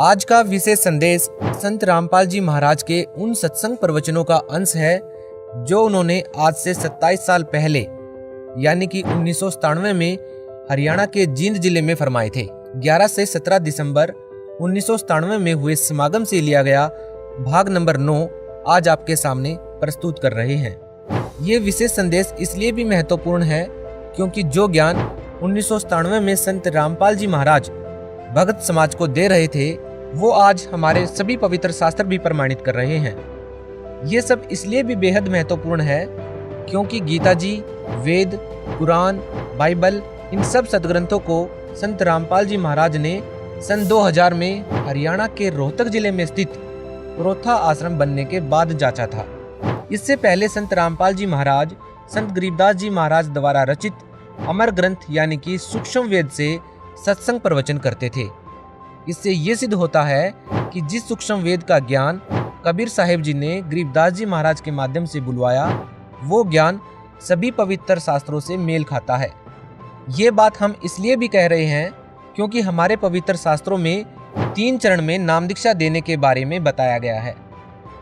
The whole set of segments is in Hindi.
आज का विशेष संदेश संत रामपाल जी महाराज के उन सत्संग प्रवचनों का अंश है जो उन्होंने आज से 27 साल पहले यानी कि 1997 में हरियाणा के जींद जिले में फरमाए थे। 11 से 17 दिसंबर 1997 में हुए समागम से लिया गया भाग नंबर 9 आज आपके सामने प्रस्तुत कर रहे हैं। ये विशेष संदेश इसलिए भी महत्वपूर्ण है क्योंकि जो ज्ञान 1997 में संत रामपाल जी महाराज भगत समाज को दे रहे थे वो आज हमारे सभी पवित्र शास्त्र भी प्रमाणित कर रहे हैं। ये सब इसलिए भी बेहद महत्वपूर्ण है क्योंकि गीता जी, वेद, कुरान, बाइबल इन सब सदग्रंथों को संत रामपाल जी महाराज ने सन 2000 में हरियाणा के रोहतक जिले में स्थित पुरोथा आश्रम बनने के बाद जांचा था। इससे पहले संत रामपाल जी महाराज संत गरीबदास जी महाराज द्वारा रचित अमर ग्रंथ यानी कि सूक्ष्म वेद से सत्संग प्रवचन करते थे। इससे ये सिद्ध होता है कि जिस सूक्ष्म वेद का ज्ञान कबीर साहिब जी ने गरीबदास जी महाराज के माध्यम से बुलवाया वो ज्ञान सभी पवित्र शास्त्रों से मेल खाता है। ये बात हम इसलिए भी कह रहे हैं क्योंकि हमारे पवित्र शास्त्रों में 3 चरण में नाम दीक्षा देने के बारे में बताया गया है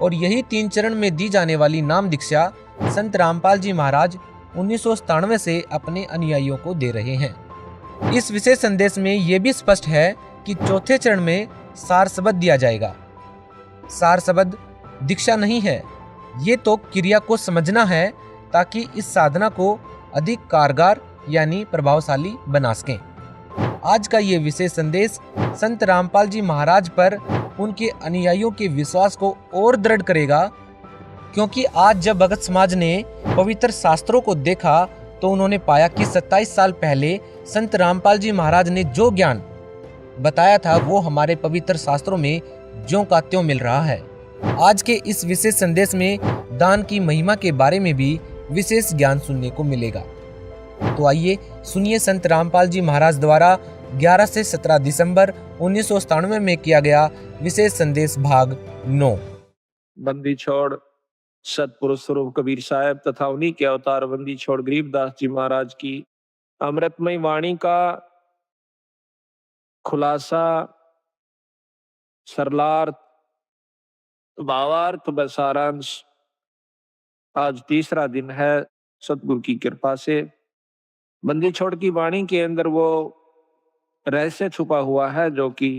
और यही 3 चरण में दी जाने वाली नाम दीक्षा संत रामपाल जी महाराज 1997 से अपने अनुयायियों को दे रहे हैं। इस विशेष संदेश में यह भी स्पष्ट है कि चौथे चरण में सार शब्द दिया जाएगा। सार शब्द दीक्षा नहीं है, ये तो क्रिया को समझना है ताकि इस साधना को अधिक कारगर यानी प्रभावशाली बना सकें। आज का ये विशेष संदेश संत रामपाल जी महाराज पर उनके अनुयायियों के विश्वास को और दृढ़ करेगा क्योंकि आज जब भगत समाज ने पवित्र शास्त्रों को देखा तो उन्होंने पाया कि 27 साल पहले संत रामपाल जी महाराज ने जो ज्ञान बताया था वो हमारे पवित्र शास्त्रों में ज्यों का त्यों मिल रहा है। आज के इस विशेष संदेश में दान की महिमा के बारे में भी विशेष ज्ञान सुनने को मिलेगा। तो आइए सुनिए संत रामपाल जी महाराज द्वारा 11 से 17 दिसंबर 1997 में किया गया विशेष संदेश भाग 9। बंदी छोड़ सतपुरुष स्वरूप कबीर साहब तथा उन्हीं के अवतार बंदी छोड़ गरीबदास जी महाराज की अमृतमय वाणी का खुलासा, सरलार्थ, भावार्थ व सारांश आज तीसरा दिन है। सतगुरु की कृपा से बंदी छोड़ की वाणी के अंदर वो रहस्य छुपा हुआ है जो कि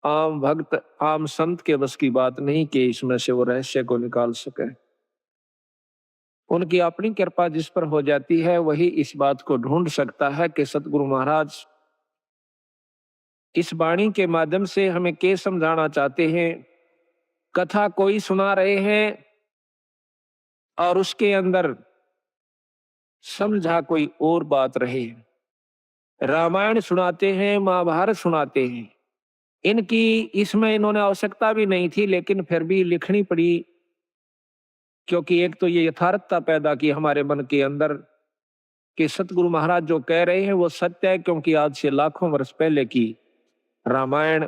आम भक्त, आम संत के बस की बात नहीं कि इसमें से वो रहस्य को निकाल सके। उनकी अपनी कृपा जिस पर हो जाती है वही इस बात को ढूंढ सकता है कि सतगुरु महाराज इस वाणी के माध्यम से हमें क्या समझाना चाहते हैं। कथा कोई सुना रहे हैं और उसके अंदर समझा कोई और बात रहे। रामायण सुनाते हैं, महाभारत सुनाते हैं, इनकी इसमें इन्होंने आवश्यकता भी नहीं थी लेकिन फिर भी लिखनी पड़ी क्योंकि एक तो ये यथार्थता पैदा की हमारे मन के अंदर कि सतगुरु महाराज जो कह रहे हैं वो सत्य है क्योंकि आज से लाखों वर्ष पहले की रामायण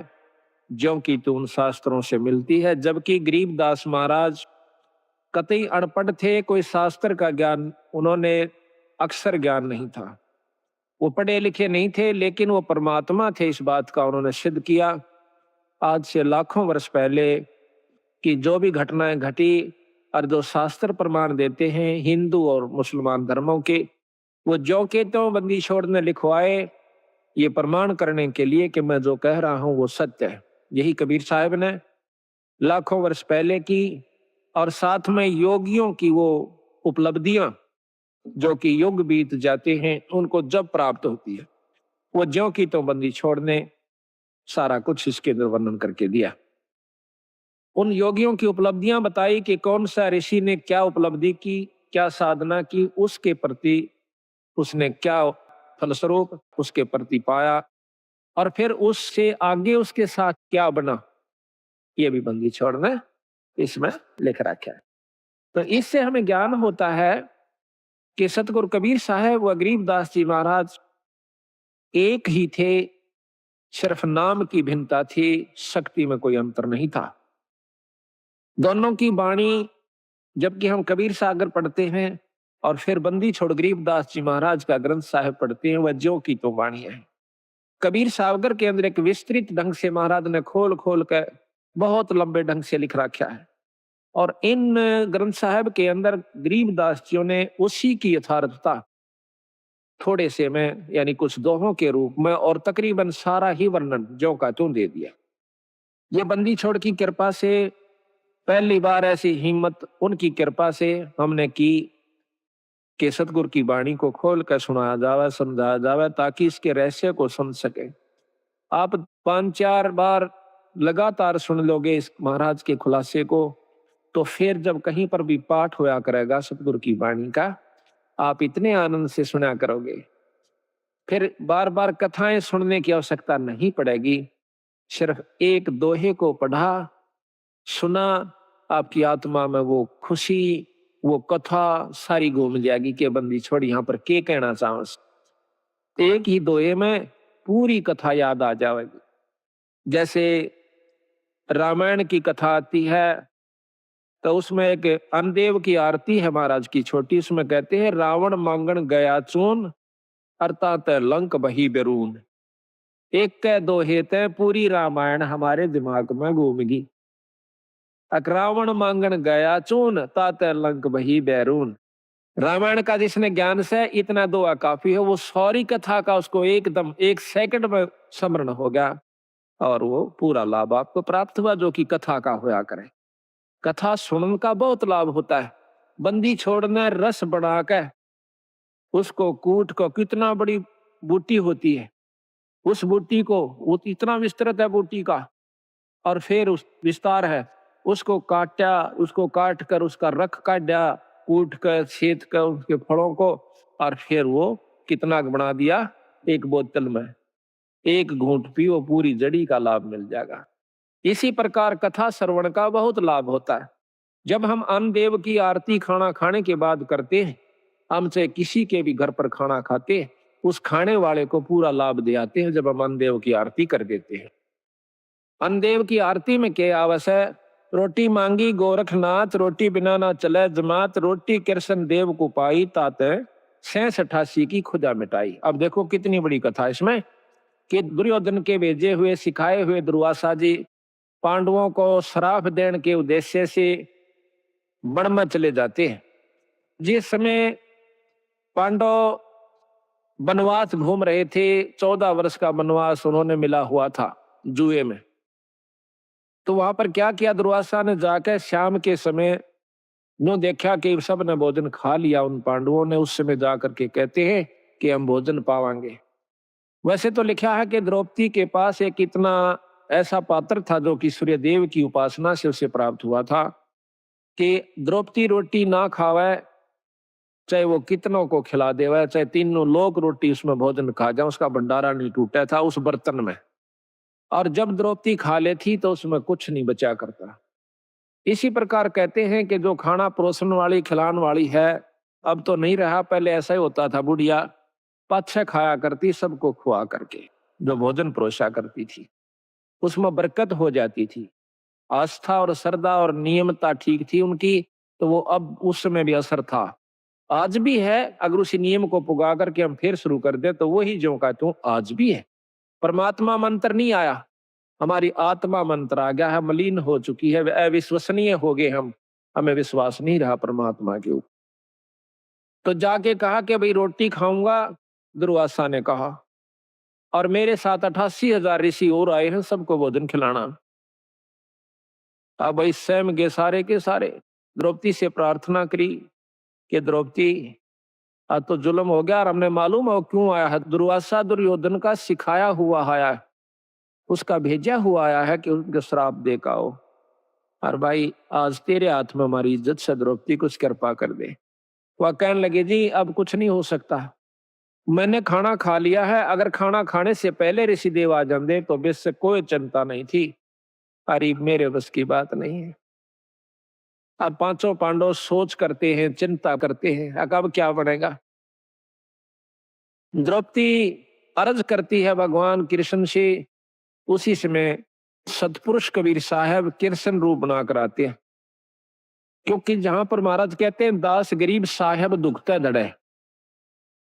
ज्यों की तो उन शास्त्रों से मिलती है। जबकि गरीबदास महाराज कतई अनपढ़ थे, कोई शास्त्र का ज्ञान उन्होंने अक्षर ज्ञान नहीं था, वो पढ़े लिखे नहीं थे लेकिन वो परमात्मा थे, इस बात का उन्होंने सिद्ध किया। आज से लाखों वर्ष पहले की जो भी घटनाएं घटी और जो शास्त्र प्रमाण देते हैं हिंदू और मुसलमान धर्मों के, वो जो के तो बंदी छोड़ ने लिखवाए ये प्रमाण करने के लिए कि मैं जो कह रहा हूं वो सत्य है। यही कबीर साहब ने लाखों वर्ष पहले की और साथ में योगियों की वो उपलब्धियां जो कि युग बीत जाते हैं उनको जब प्राप्त होती है वो ज्यों की तो बंदी छोड़ ने सारा कुछ इसके अंदर वर्णन करके दिया। उन योगियों की उपलब्धियां बताई कि कौन सा ऋषि ने क्या उपलब्धि की, क्या साधना की, उसके प्रति उसने क्या फलस्वरूप उसके प्रति पाया और फिर उससे आगे उसके साथ क्या बना, ये भी बंदी छोड़ ने इसमें लिख रखा है। तो इससे हमें ज्ञान होता है कि सतगुरु कबीर साहब व गरीबदास जी महाराज एक ही थे, सिर्फ नाम की भिन्नता थी, शक्ति में कोई अंतर नहीं था। दोनों की वाणी जबकि हम कबीर सागर पढ़ते हैं और फिर बंदी छोड़ गरीबदास जी महाराज का ग्रंथ साहिब पढ़ते हैं वह ज्यों की तो वाणी है। कबीर सावगर के अंदर एक विस्तृत ढंग से महाराज ने खोल खोल कर बहुत लंबे ढंग से लिख रखा है। और इन ग्रंथ साहब के अंदर गरीबदास जियों ने उसी की यथार्थता थोड़े से में यानी कुछ दोहों के रूप में और तकरीबन सारा ही वर्णन ज्यों का त्यों दे दिया। ये बंदी छोड़ की कृपा से पहली बार ऐसी हिम्मत उनकी कृपा से हमने की कि सतगुरु की वाणी को खोल कर सुनाया जावे, समझाया जावे, ताकि इसके रहस्य को समझ सके। आप 5-4 बार लगातार सुन लोगे इस महाराज के खुलासे को, तो फिर जब कहीं पर भी पाठ होया करेगा सतगुरु की वाणी का, आप इतने आनंद से सुना करोगे, फिर बार बार कथाएं सुनने की आवश्यकता नहीं पड़ेगी। सिर्फ एक दोहे को पढ़ा, सुना, आपकी आत्मा में वो खुशी, वो कथा सारी घूम जाएगी कि बंदी छोड़ी यहाँ पर के कहना चाहो। एक ही दोहे में पूरी कथा याद आ जाएगी। जैसे रामायण की कथा आती है तो उसमें एक अनदेव की आरती है महाराज की छोटी, उसमें कहते हैं रावण मांगण गया चून अर्थात लंक बही बेरून। एक के दोहे ते पूरी रामायण हमारे दिमाग में घूमगी। रावण मांगण गया चून ताते लंक बही बैरून। रामायण का जिसने ज्ञान से इतना दुआ काफी है, वो सारी कथा का उसको एकदम 1 सेकंड में स्मरण हो गया और वो पूरा लाभ आपको प्राप्त हुआ जो कि कथा का होया करे। कथा सुनने का बहुत लाभ होता है। बंदी छोड़ने रस बना के उसको कूट को, कितना बड़ी बूटी होती है, उस बूटी को वो इतना विस्तृत है बूटी का, और फिर उस विस्तार है, उसको काटा, उसको काट कर उसका रख काटा, कूट कर छेद कर उसके फलों को, और फिर वो कितना बना दिया एक बोतल में, एक घूंट पियो पूरी जड़ी का लाभ मिल जाएगा। इसी प्रकार कथा श्रवण का बहुत लाभ होता है। जब हम अन्न देव की आरती खाना खाने के बाद करते हैं, हम चाहे किसी के भी घर पर खाना खाते हैं, उस खाने वाले को पूरा लाभ दे आते हैं जब हम अन्न देव की आरती कर देते हैं। अन्न देव की आरती में क्या आवश्यक, रोटी मांगी गोरखनाथ, रोटी बिना ना चले जमात, रोटी कृष्ण देव को पाई ताते 86 की खुदा मिटाई। अब देखो कितनी बड़ी कथा इसमें कि दुर्योधन के भेजे हुए सिखाए हुए दुर्वासा जी पांडवों को श्राप देने के उद्देश्य से वन में चले जाते हैं। जिस समय पांडव वनवास घूम रहे थे, 14 वर्ष का वनवास उन्होंने मिला हुआ था जुए में, तो वहां पर क्या किया दुर्वासा ने, जाकर शाम के समय नो देखा कि सब ने भोजन खा लिया उन पांडवों ने, उस समय जाकर के कहते हैं कि हम भोजन पावांगे। वैसे तो लिखा है कि द्रौपदी के पास एक इतना ऐसा पात्र था जो कि सूर्यदेव की उपासना से उसे प्राप्त हुआ था कि द्रौपदी रोटी ना खावे, चाहे वो कितनों को खिला देवे, चाहे तीनों लोग रोटी उसमें भोजन खा जाए, उसका भंडारा नहीं टूटा था उस बर्तन में। और जब द्रौपदी खा लेती तो उसमें कुछ नहीं बचा करता। इसी प्रकार कहते हैं कि जो खाना परोसन वाली खिलाने वाली है अब तो नहीं रहा, पहले ऐसा ही होता था, बुढ़िया पाछे खाया करती सबको खुआ करके, जो भोजन परोसा करती थी उसमें बरकत हो जाती थी। आस्था और श्रद्धा और नियमता ठीक थी उनकी, तो वो अब उस समय भी असर था, आज भी है। अगर उसी नियम को पुगा करके हम फिर शुरू कर दे तो वही जो का त्यों आज भी है। परमात्मा मंत्र नहीं आया, हमारी आत्मा मंत्र आ गया है, मलिन हो चुकी है, अविश्वसनीय हो गए हम, हमें विश्वास नहीं रहा परमात्मा के ऊपर। तो जाके कहा कि भाई रोटी खाऊंगा, दुर्वासा ने कहा, और मेरे साथ 88,000 ऋषि और आए हैं, सबको भोजन खिलाना। अब भाई स्वयं के सारे द्रौपदी से प्रार्थना करी कि द्रौपदी आज तो जुल्म हो गया और हमने मालूम है क्यों आया है, दुर्वासा दुर्योधन का सिखाया हुआ आया है, उसका भेजा हुआ आया है कि उनके श्राप दे का हो, और भाई आज तेरे हाथ में हमारी इज्जत से द्रौपदी कुछ कृपा कर दे। वह कहने लगे जी अब कुछ नहीं हो सकता, मैंने खाना खा लिया है, अगर खाना खाने से पहले ऋषिदेव आ जाते तो बेस से कोई चिंता नहीं थी, अरे मेरे बस की बात नहीं है। अब पांचों पांडव सोच करते हैं, चिंता करते हैं, अब क्या बनेगा। द्रौपदी अर्ज करती है भगवान कृष्ण से, उसी समय सतपुरुष कबीर साहब कृष्ण रूप बना कर आते हैं, क्योंकि जहां पर महाराज कहते हैं दास गरीब साहब दुखता दड़े,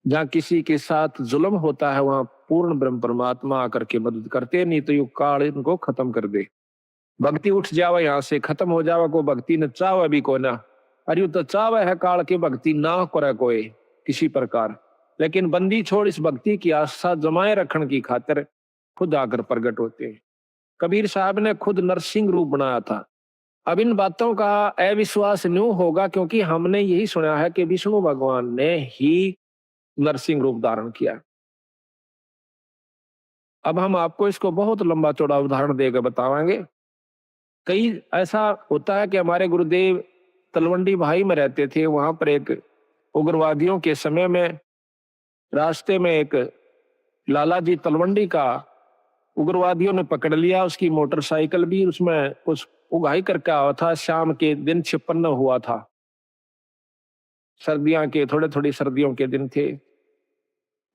जहां किसी के साथ जुल्म होता है वहां पूर्ण ब्रह्म परमात्मा आकर के मदद करते, नहीं तो ये काल इनको खत्म कर दे। भक्ति उठ जावा यहाँ से, खत्म हो जावा, को भक्ति न चावा भी को ना। अरे यू तो चावा है काल की भक्ति ना करे कोई किसी प्रकार, लेकिन बंदी छोड़ इस भक्ति की आस्था जमाए रखने की खातिर खुद आकर प्रकट होते हैं। कबीर साहब ने खुद नरसिंह रूप बनाया था। अब इन बातों का अविश्वास न्यू होगा क्योंकि हमने यही सुना है कि विष्णु भगवान ने ही नरसिंह रूप धारण किया। अब हम आपको इसको बहुत लंबा चौड़ा उदाहरण देकर बताएंगे। कई ऐसा होता है कि हमारे गुरुदेव तलवंडी भाई में रहते थे, वहां पर एक उग्रवादियों के समय में रास्ते में एक लाला जी तलवंडी का उग्रवादियों ने पकड़ लिया। उसकी मोटरसाइकिल भी उसमें कुछ उगाही करके आया था। शाम के दिन 56 हुआ था, सर्दियों के थोड़ी सर्दियों के दिन थे।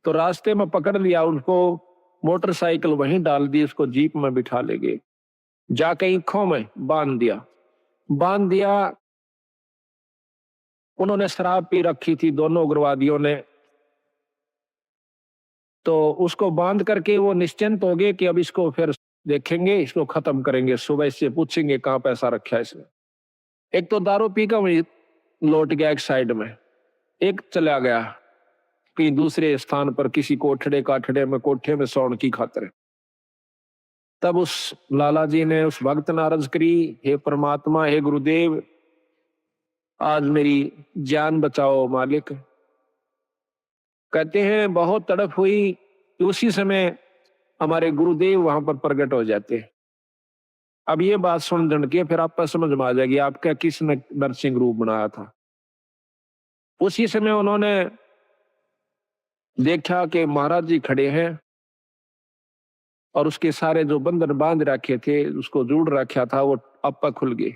तो रास्ते में पकड़ लिया उनको, मोटरसाइकिल वहीं डाल दी, उसको जीप में बिठा ले गए, जाके ईंखों में बांध दिया। उन्होंने शराब पी रखी थी दोनों उग्रवादियों ने, तो उसको बांध करके वो निश्चिंत हो गए कि अब इसको फिर देखेंगे, इसको खत्म करेंगे, सुबह इससे पूछेंगे कहाँ पैसा रखा है इसने। एक तो दारू पी कर वहीं लौट गया एक साइड में, एक चला गया कहीं दूसरे स्थान पर किसी कोठे में सोने की खातिर। तब उस लाला जी ने उस भक्त ने अर्ज करी, हे परमात्मा, हे गुरुदेव, आज मेरी जान बचाओ मालिक। कहते हैं बहुत तड़प हुई, उसी समय हमारे गुरुदेव वहां पर प्रकट हो जाते हैं। अब ये बात सुन के फिर आपको समझ में आ जाएगी आपका किसने नरसिंह रूप बनाया था। उसी समय उन्होंने देखा कि महाराज जी खड़े हैं और उसके सारे जो बंधन बांध रखे थे, उसको जोड़ रखा था, वो आपा खुल गए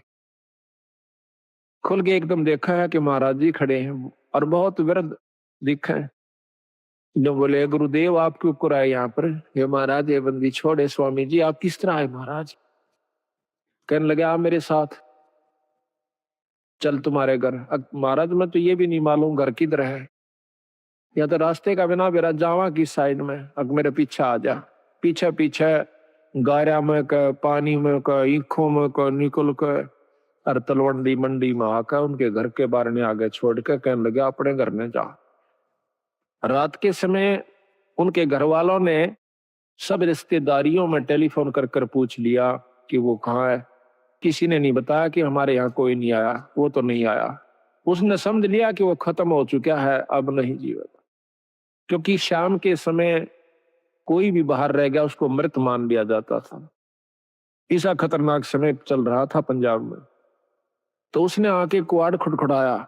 एकदम। देखा है कि महाराज जी खड़े हैं और बहुत वृद्ध दिखा है। जो बोले, गुरुदेव आप क्यों कर आए यहाँ पर? हे महाराज, ये बंदी छोड़े स्वामी जी, आप किस तरह आए महाराज? कहने लगे, आप मेरे साथ चल तुम्हारे घर। महाराज मैं तो ये भी नहीं मालूम घर किधर है, या तो रास्ते का बिना मेरा जावा की साइड में, अब मेरे पीछे आ जा। पीछे गारा में का, पानी में का, ईखों में का निकल कर और तलवंडी मंडी में आकर उनके घर के बाहर ने आगे छोड़ कर कहने लगे, अपने घर में जा। रात के समय उनके घर वालों ने सब रिश्तेदारियों में टेलीफोन कर पूछ लिया कि वो कहाँ है। किसी ने नहीं बताया कि हमारे यहाँ कोई नहीं आया, वो तो नहीं आया। उसने समझ लिया कि वो खत्म हो चुका है, अब नहीं जीवेगा, क्योंकि शाम के समय कोई भी बाहर रह गया उसको मृत मान लिया जाता था। ऐसा खतरनाक समय चल रहा था पंजाब में। तो उसने आके कुआड़ खड़खड़ाया।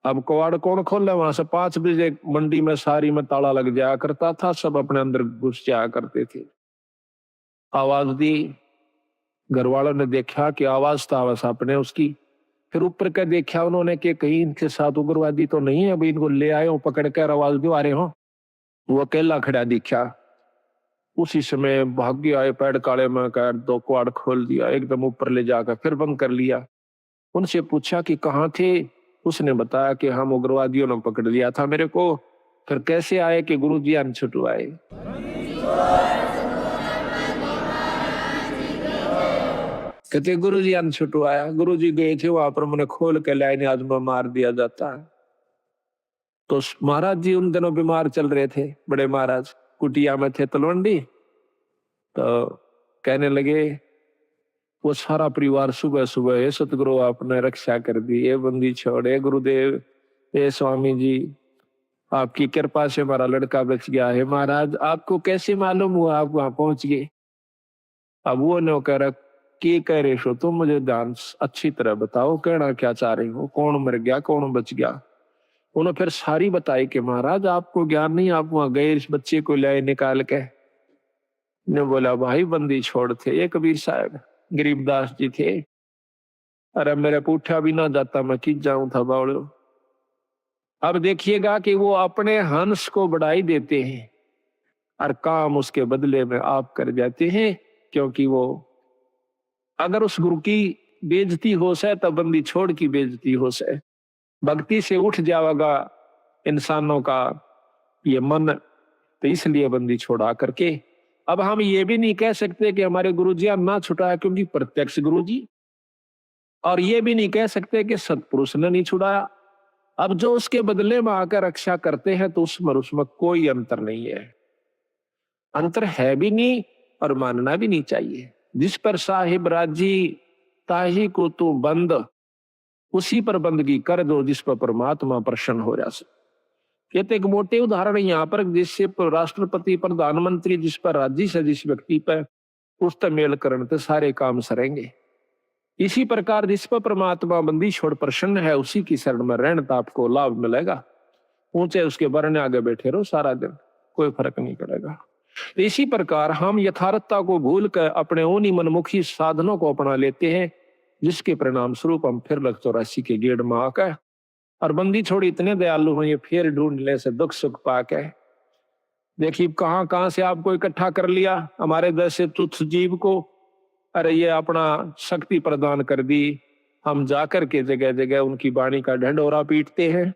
अब कुआड़ कौन खोले? वहां से 5 बजे मंडी में सारी में ताला लग जाया करता था, सब अपने अंदर घुस जाया करते थे। आवाज दी, घर वालों ने देखा कि आवाज तो आवाज अपने उसकी। फिर ऊपर का देखा उन्होंने कि कहीं इनके साथ उग्रवादी तो नहीं है, अभी इनको ले आए हो पकड़ कर, आवाज दो आ रहे हो। वो अकेला खड़ा दिखा। उसी समय भाग्य आए, पैर काले में कर 2 कुआड़ खोल दिया, एकदम ऊपर ले जाकर फिर बंद कर लिया। उनसे पूछा कि कहाँ थे? उसने बताया कि हम उग्रवादियों ने पकड़ लिया था मेरे को। फिर कैसे आए कि गुरुजी अन छुटवाए। कहते गुरुजी अन छुटवाया। गुरुजी गए थे वहां पर, मैंने खोल के लाइन आज में मार दिया जाता है। तो महाराज जी उन दिनों बीमार चल रहे थे, बड़े महाराज कुटिया में थे तलवंडी। तो कहने लगे वो सारा परिवार सुबह सुबह, हे सतगुरु आपने रक्षा कर दी, ये बंदी छोड़े गुरुदेव, ये स्वामी जी आपकी कृपा से हमारा लड़का बच गया है। महाराज आपको कैसे मालूम हुआ आप वहां पहुंच गए? अब वो नौकर की कह रहे हो तुम, मुझे ध्यान अच्छी तरह बताओ, कहना क्या चाह रही हो, कौन मर गया कौन बच गया? उन्होंने फिर सारी बताई कि महाराज आपको ज्ञान नहीं, आप वहां गए इस बच्चे को लाए निकाल के। ने बोला भाई बंदी छोड़ थे ये कबीर साहब गरीबदास जी थे। अरे मेरे पूछा भी ना जाता, मैं किस जाऊं था बावड़ो। अब देखिएगा कि वो अपने हंस को बढ़ाई देते हैं और काम उसके बदले में आप कर जाते हैं, क्योंकि वो अगर उस गुरु की बेइज्जती हो से तब बंदी छोड़ की बेइज्जती हो से। भक्ति से उठ जाएगा इंसानों का ये मन, तो इसलिए बंदी छोड़ा करके अब हम ये भी नहीं कह सकते कि हमारे गुरुजी ना छुड़ाया, क्योंकि प्रत्यक्ष गुरुजी, और ये भी नहीं कह सकते कि सतपुरुष ने नहीं छुड़ाया। अब जो उसके बदले में आकर रक्षा करते हैं तो उसमें कोई अंतर नहीं है, अंतर है भी नहीं और मानना भी नहीं चाहिए। जिस पर साहिब राजी ताही को तू बंद, उसी पर बंदगी कर दो जिस पर परमात्मा प्रसन्न हो जाए। ये तो एक मोटे उदाहरण है यहाँ पर, जिससे राष्ट्रपति प्रधानमंत्री जिस पर राजी से जिस व्यक्ति पर उस तक मेल करण तो सारे काम सरेंगे। इसी प्रकार जिस पर परमात्मा बंदी छोड़ प्रसन्न है उसी की शरण में रहने तो आपको लाभ मिलेगा। ऊंचे उसके बरने आगे बैठे रहो सारा दिन, कोई फर्क नहीं पड़ेगा। इसी प्रकार हम यथार्थता को भूल कर अपने उन्हीं मनमुखी साधनों को अपना लेते हैं, जिसके परिणाम स्वरूप हम फिर लग 84 के गेड़ में आकर और बंदी छोड़ी इतने दयालु हैं, ये फिर ढूंढने से दुख सुख पाके देखिए कहां कहां से आपको इकट्ठा कर लिया, हमारे जैसे तुच्छ जीव को। अरे ये अपना शक्ति प्रदान कर दी, हम जाकर के जगह जगह उनकी वाणी का ढंढोरा पीटते हैं,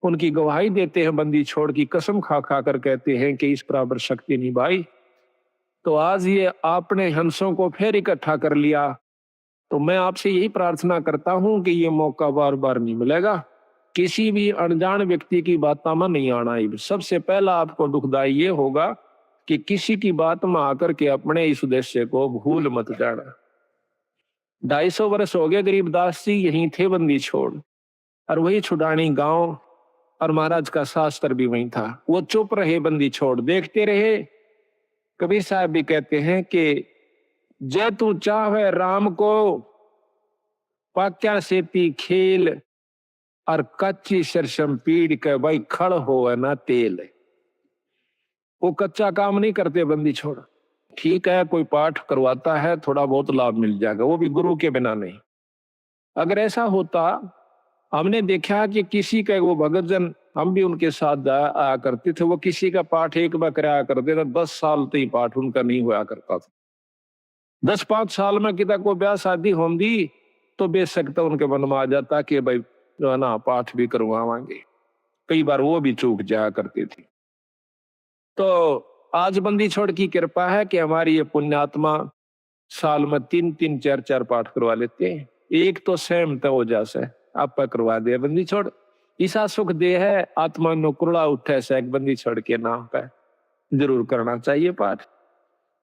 उनकी गवाही देते हैं, बंदी छोड़ की कसम खा खा कर कहते हैं कि इस बराबर शक्ति नहीं भाई। तो आज ये आपने हंसों को फिर इकट्ठा कर लिया, तो मैं आपसे यही प्रार्थना करता हूं कि ये मौका बार बार नहीं मिलेगा। किसी भी अनजान व्यक्ति की बातों में नहीं आना है। सबसे पहला आपको दुखदाई ये होगा कि किसी की बात में आकर के अपने इस उद्देश्य को भूल मत जाना। 250 वर्ष हो गए गरीबदास जी यहीं थे बंदी छोड़, और वही छुड़ानी गांव, और महाराज का शास्त्र भी वहीं था। वो चुप रहे बंदी छोड़, देखते रहे। कबीर साहब भी कहते हैं कि जय तू चाहे राम को पाक्या सेती खेल, और कच्ची सरसम पीड़ के भाई खड़ हो ना तेल। वो कच्चा काम नहीं करते बंदी छोड़। ठीक है कोई पाठ करवाता है, थोड़ा बहुत लाभ मिल जाएगा, वो भी गुरु के बिना नहीं। अगर ऐसा होता, हमने देखा कि किसी का वो भगत जन, हम भी उनके साथ आया करते थे, वो किसी का पाठ एक बार कराया करते थे, 10 साल तो ही पाठ उनका नहीं हुआ करता था। 10-5 साल में कितना कोई ब्याह शादी होंगी तो बेशक तो उनके मन में आ जाता कि भाई जो है ना पाठ भी करवावांगे। कई बार वो भी चूक जाया करती थी। तो आज बंदी छोड़ की कृपा है कि हमारी ये पुण्यात्मा साल में 3-3 4-4 पाठ करवा लेते हैं। एक तो स्वयं तो हो जासे आप करवा दे बंदी छोड़। ईसा सुख दे है आत्मा नो कुरड़ा उठे से एक बंदी छोड़ के नाम पे जरूर करना चाहिए पाठ।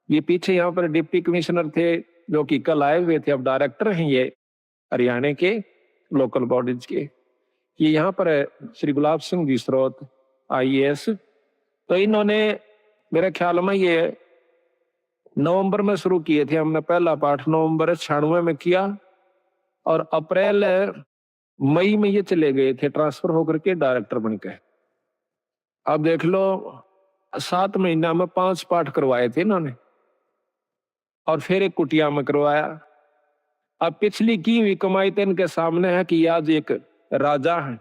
ये पीछे यहाँ पर डिप्टी कमिश्नर थे जो कि कल आए हुए थे, अब डायरेक्टर हैं ये हरियाणा के लोकल बॉडीज के। ये यहाँ पर श्री गुलाब सिंह जी स्रोत IAS, तो इन्होंने मेरे ख्याल में ये नवंबर में शुरू किए थे। हमने पहला पाठ नवंबर 96 में किया और अप्रैल मई में ये चले गए थे ट्रांसफर होकर के डायरेक्टर बनके। अब देख लो 7 महीना में 5 पाठ करवाए थे इन्होंने, और फिर एक कुटिया में करवाया। अब पिछली की हुई कमाई तो इनके सामने है कि आज एक राजा है,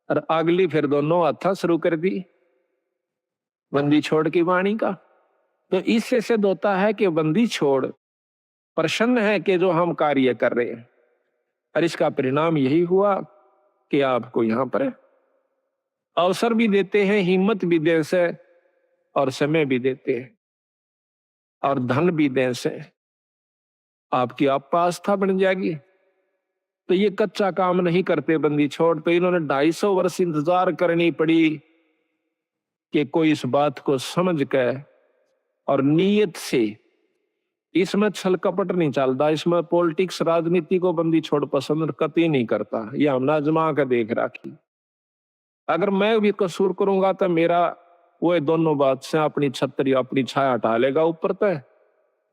और अगली फिर दोनों हथा शुरू कर दी बंदी छोड़ की वाणी का। तो इससे सिद्ध होता है कि बंदी छोड़ प्रसन्न है कि जो हम कार्य कर रहे हैं, और इसका परिणाम यही हुआ कि आपको यहाँ पर अवसर भी देते हैं, हिम्मत भी दें से, और समय भी देते हैं, और धन भी दें से आपकी आस्था बन जाएगी। तो ये कच्चा काम नहीं करते बंदी छोड़। तो इन्होंने 250 वर्ष इंतजार करनी पड़ी कि कोई इस बात को समझ कर और नीयत से, इसमें छल कपट नहीं चलता, इसमें पॉलिटिक्स राजनीति को बंदी छोड़ पसंद कतई नहीं करता। ये हमने आजमा कर देख रखी। अगर मैं भी कसूर करूंगा तो मेरा वो दोनों बात से अपनी छतरी अपनी छाया हटा लेगा ऊपर तय,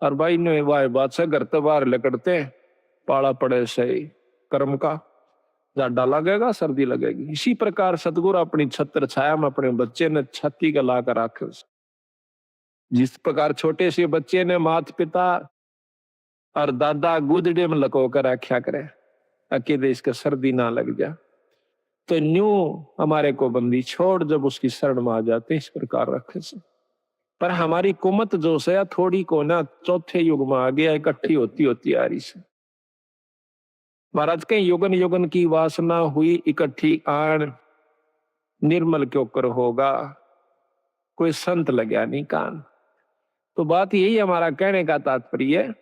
और भाई ने वाह बात से घर तो बाहर लकड़ते पाला पड़े सही कर्म का जाडा लगेगा, सर्दी लगेगी। इसी प्रकार सतगुरु अपनी छत्र छाया में अपने बच्चे ने छत्ती का लाकर रखे। जिस प्रकार छोटे से बच्चे ने माता पिता और दादा गुदड़े में लको कर रखा करे अकेले इसका सर्दी ना लग जा, तो न्यू हमारे को बंदी छोड़ जब उसकी शरण में आ जाते इस प्रकार रखे से। पर हमारी कुमत जो से थोड़ी को ना चौथे युग में आ गया, इकट्ठी होती होती आ रही से। महाराज के युगन युगन की वासना हुई इकट्ठी आन, निर्मल क्यों कर होगा कोई संत लग्या नहीं कान। तो बात यही हमारा कहने का तात्पर्य है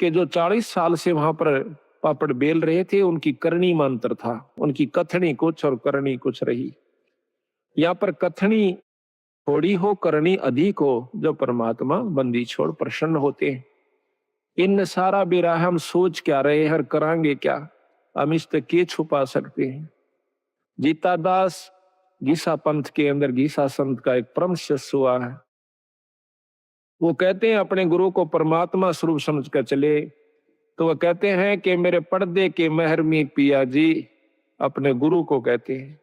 कि जो 40 साल से वहां पर पापड़ बेल रहे थे, उनकी करनी मंत्र था, उनकी कथनी कुछ और करनी कुछ रही। यहाँ पर कथनी थोड़ी हो, करनी अधिक हो, जो परमात्मा बंदी छोड़ प्रसन्न होते हैं। इन सारा बेरा हम सोच क्या रहे हैं, करांगे क्या, हम इस तक के छुपा सकते हैं। जीता दास गीसा पंथ के अंदर गीसा संत का एक परम शिष्य हुआ है। वो कहते हैं अपने गुरु को परमात्मा स्वरूप समझ कर चले, तो वो कहते हैं कि मेरे पर्दे के महरमी पिया जी, अपने गुरु को कहते हैं,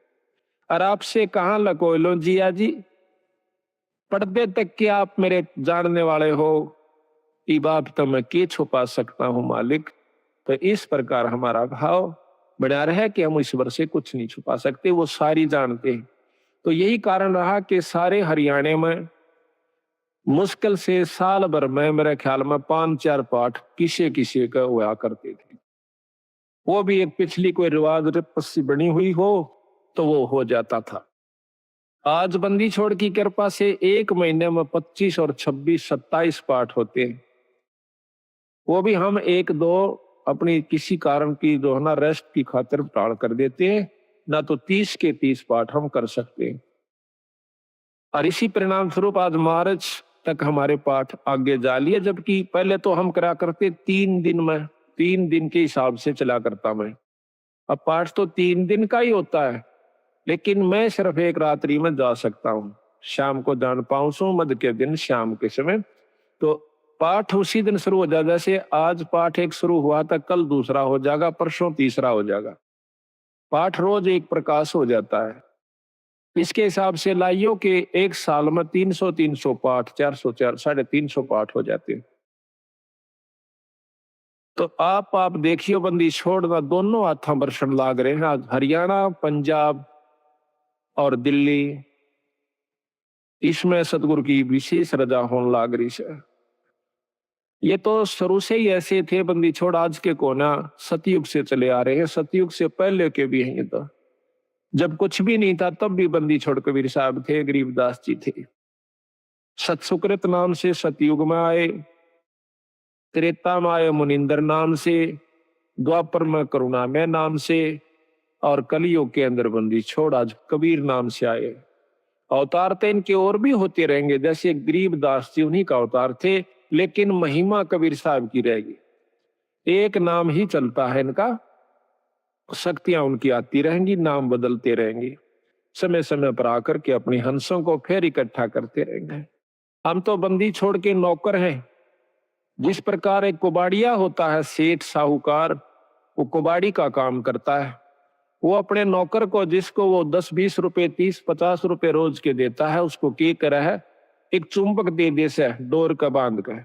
और आपसे कहां लको लो जिया जी, पर्दे तक के आप मेरे जानने वाले हो, ई बात तो मैं के छुपा सकता हूं मालिक। तो इस प्रकार हमारा भाव बना रहे कि हम ईश्वर से कुछ नहीं छुपा सकते, वो सारी जानते हैं। तो यही कारण रहा कि सारे हरियाणा में मुश्किल से साल भर में मेरे ख्याल में 5-4 पाठ किसी किसी का हुआ करते थे। वो भी एक पिछली कोई रिवाज रस्सी बनी हुई हो तो वो हो जाता था। आज बंदी छोड़ की कृपा से एक महीने में 25 और 26, 27 पाठ होते हैं। वो भी हम एक दो अपनी किसी कारण की जो है ना रेस्ट की खातिर टाल कर देते हैं, ना तो 30 के 30 पाठ हम कर सकते हैं। और इसी परिणाम स्वरूप आज मार्च तक हमारे पाठ आगे जा लिए, जबकि पहले तो हम करा करते 3 दिन में, 3 दिन के हिसाब से चला करता मैं। अब पाठ तो 3 दिन का ही होता है, लेकिन मैं सिर्फ एक रात्रि में जा सकता हूँ। शाम को जान पाऊं सो मध्य के दिन शाम के समय, तो पाठ उसी दिन शुरू हो जाएगा। जैसे आज पाठ एक शुरू हुआ था, कल दूसरा हो जाएगा, परसों तीसरा हो जाएगा। पाठ रोज एक प्रकाश हो जाता है। इसके हिसाब से लाइयों के एक साल में 300 पाठ, 400 350 पाठ हो जाते हैं। तो आप देखियो बंदी छोड़ना दोनों हाथों बरसन लाग रहे हैं। आज हरियाणा, पंजाब और दिल्ली, इसमें सतगुरु की विशेष रजा होने लाग रही है। ये तो शुरू से ही ऐसे थे बंदी छोड़, आज के कोना सतयुग से चले आ रहे हैं, सतयुग से पहले के भी हैं। ये तो जब कुछ भी नहीं था तब भी बंदी छोड़ कबीर साहब थे, गरीबदास जी थे। सतसुकृत नाम से सतयुग में आए, त्रेता में आए मुनिंदर नाम से, द्वापर में करुणामय नाम से, और कलियुग के अंदर बंदी छोड़ आज कबीर नाम से आए। अवतार तो इनके और भी होते रहेंगे, जैसे गरीबदास जी उन्हीं का अवतार थे, लेकिन महिमा कबीर साहब की रहेगी। एक नाम ही चलता है इनका, शक्तियां उनकी आती रहेंगी, नाम बदलते रहेंगे, समय समय पर आकर के अपनी हंसों को फिर इकट्ठा करते रहेंगे। हम तो बंदी छोड़ के नौकर हैं। जिस प्रकार एक कुबाड़िया होता है, सेठ साहूकार, वो कुबाड़ी का काम करता है। वो अपने नौकर को, जिसको वो 10-20 रुपए, 30-50 रुपए रोज के देता है, उसको क्या करा है, एक चुंबक दे दे से डोर का बांध कर,